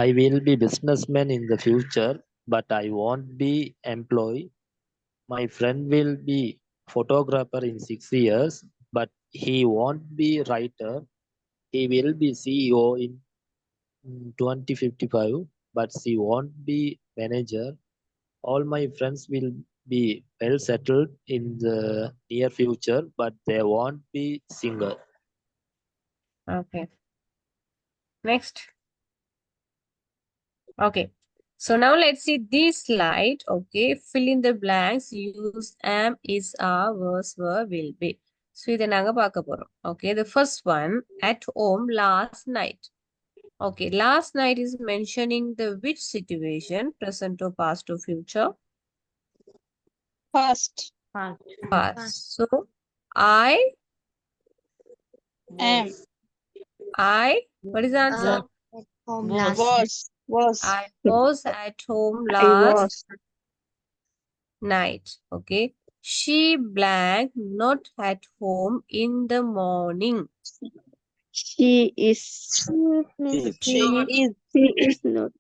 I will be businessman in the future, but I won't be employee. My friend will be photographer in 6 years, but he won't be writer. He will be CEO in 2055, but she won't be manager. All my friends will be well settled in the near future, but they won't be singer. Okay. Next. Okay. So now let's see this slide. Okay. Fill in the blanks. Use am, is, are, was, were, will be. So இதை நாங்க பார்க்க போறோம். Okay. The first one, at home last night. Okay. Last night is mentioning the which situation, present or past or future? Past. Past. So I Am. What is the answer? Was. I was at home I last was. night. Okay. She blank not at home in the morning. She is. She is. She is not.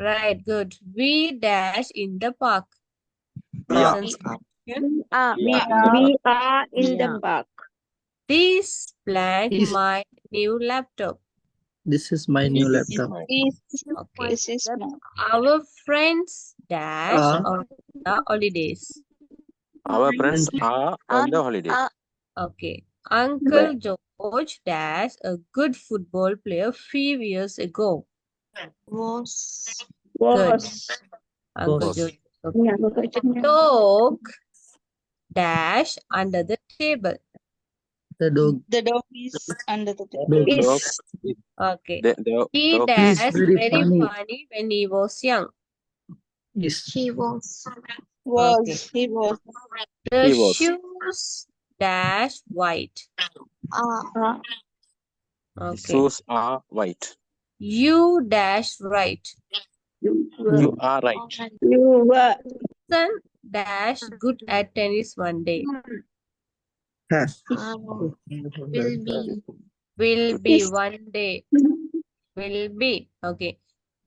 Right. Good. We dash in the park. We are. Present situation. We are in the park. This blank Is- my new laptop. This is my new laptop. Okay. This is my. Our friends dash Uh, on the holidays. Our friends are on the holiday. Okay. Uncle George dash a good football player few years ago. Was. Good. Uncle Was. George. Okay. The dog dash under the table. the dog. The dog is under the table. The dog Is. is Okay. the He dog dash is very very funny. funny when he was young. Is was. Was. Okay. He was. The He was. shoes dash white. Okay. shoes are white. You dash right. You are right. You were. Son dash good at tennis one day. Will be one day. Will be. Okay.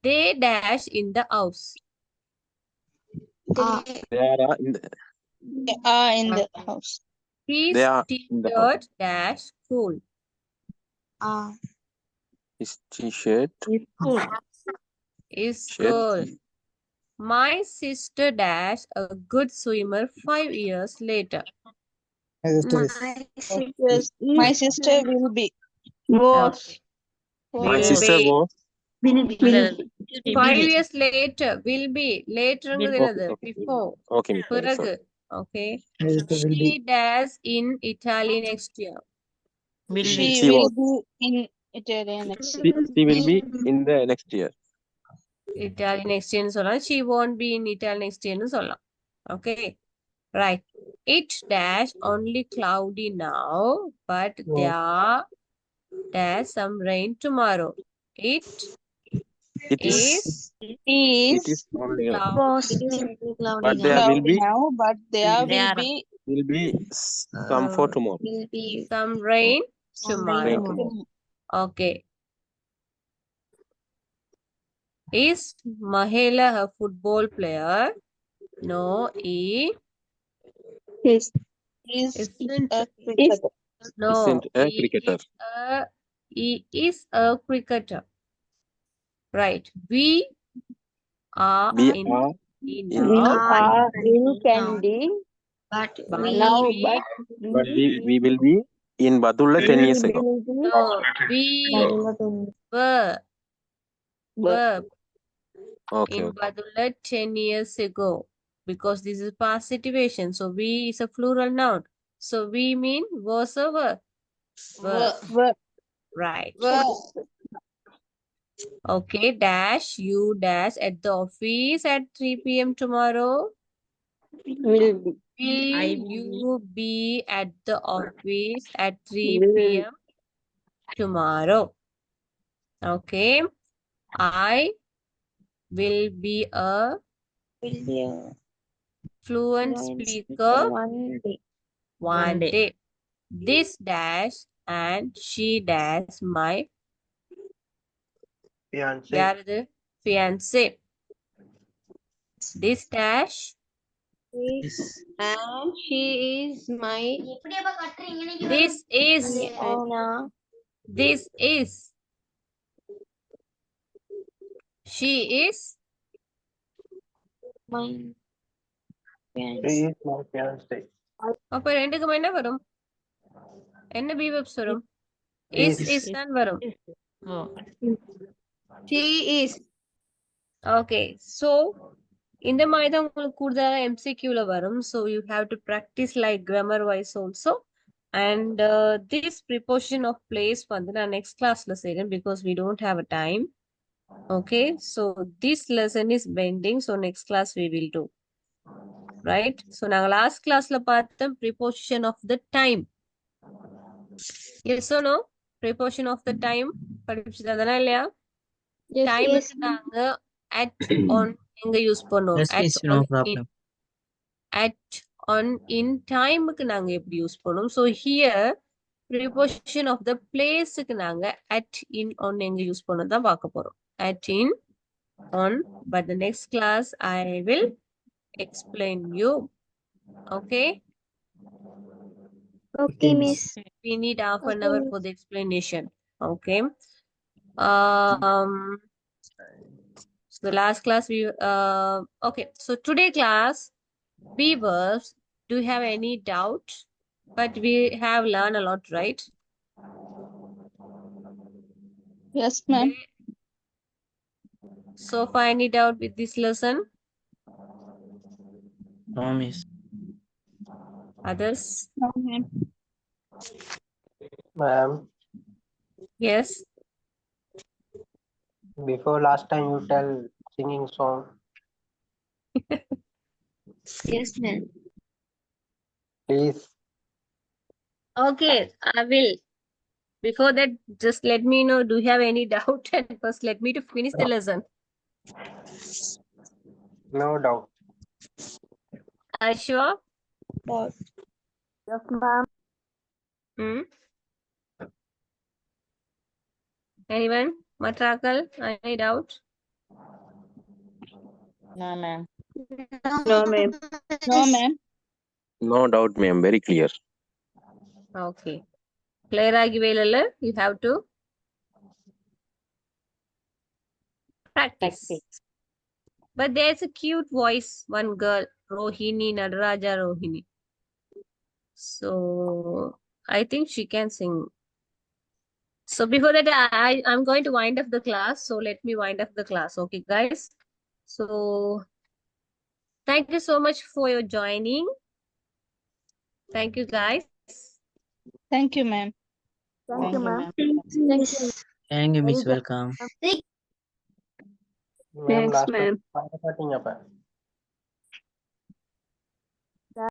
They dash in the house. They are in the, They are in the house. His they are in the house. t-shirt dash cool. His t-shirt. Is Shirt. cool. My sister dash a good swimmer 5 years later. Yes, my sister will be. Was. My sister was. Will be. 5 years later. Will be. Later Okay. before. Okay, Miss. பிறகு. Sorry. Okay. Will She be. dash in Italy next year. She She will was. be in Italy next year. She will be in the next year. Italy next year சொல்லலாம். She won't be in Italy next year சொல்லலாம். Okay. Right. It dash only cloudy now, but there's some rain tomorrow. It It is is. It is only. But there will Cloudy be. now, but there will be Some for tomorrow. some rain tomorrow. Okay. Is Mahela a football player? No, he is isn't. a cricketer. No, Isn't a cricketer. he is a cricketer. Right. We are We in are We now. are in Candy But now, we but we will be in Badulla 10 years ago. no, we were Okay, in okay. Badulla 10 years ago because this is past situation. So we is a plural noun. So we mean was or were. were Right. Okay. Dash you dash at the office at 3 p.m. tomorrow. will be. Will you be at the office at 3 p.m. tomorrow? Okay. I will be a fluent speaker one day. This dash and she dash my fiance. This dash And she is my this is she is அப்ப ரெண்டுக்கும் என்ன வரும் என்ன be verbs வரும் is தான் வரும் she is. Okay, so இந்த மாதிரி தான் உங்களுக்கு கூடுதலா MCQல வரும். So you have to practice like grammar wise also. And this preposition of place வந்து நான் next classல செய்றேன் because we don't have a time. Okay, so this lesson is pending. So next class we will do. Right? So நாங்க last classல பார்த்தோம் preposition of the time. Yes or no? Preposition of the time படிச்சதானே இல்லையா? Time நாங்க at on எங்க use பண்ணுவோம் at on in time க்கு நாங்க எப்படி use பண்ணுவோம் so here preposition of the place க்கு நாங்க at in on எங்க யூஸ் பண்ணோம் தான் பார்க்க போறோம் at in on but the next class I will explain you okay miss. we need half an hour for the explanation okay so the last class we okay so today class be verbs do you have any doubt but we have learned a lot right Yes, ma'am. so far any doubt with this lesson No, miss. others No, ma'am. Ma'am, yes before last time you tell singing song. Yes, ma'am. Please. okay I will before that just let me know do you have any doubt and first let me to finish the lesson No doubt. Are you sure? Yes, ma'am. Hmm? Anyone? Matrakal? Any doubt? No, ma'am. No, ma'am. No, ma'am. No doubt, ma'am. Very clear. Okay. Clear ಆಗಿವೆಯಲ್ಲ? You have to practice. But there's a cute voice, one girl, Rohini, Nadaraja Rohini. So I think she can sing. So before that, I'm going to wind up the class. So let me wind up the class. Okay, guys. So thank you so much for your joining. Thank you, guys. Thank you, ma'am. Thank you, ma'am. Thank you. Thank you, Very Miss. good. Welcome. Ma'am, Thanks, last ma'am. time.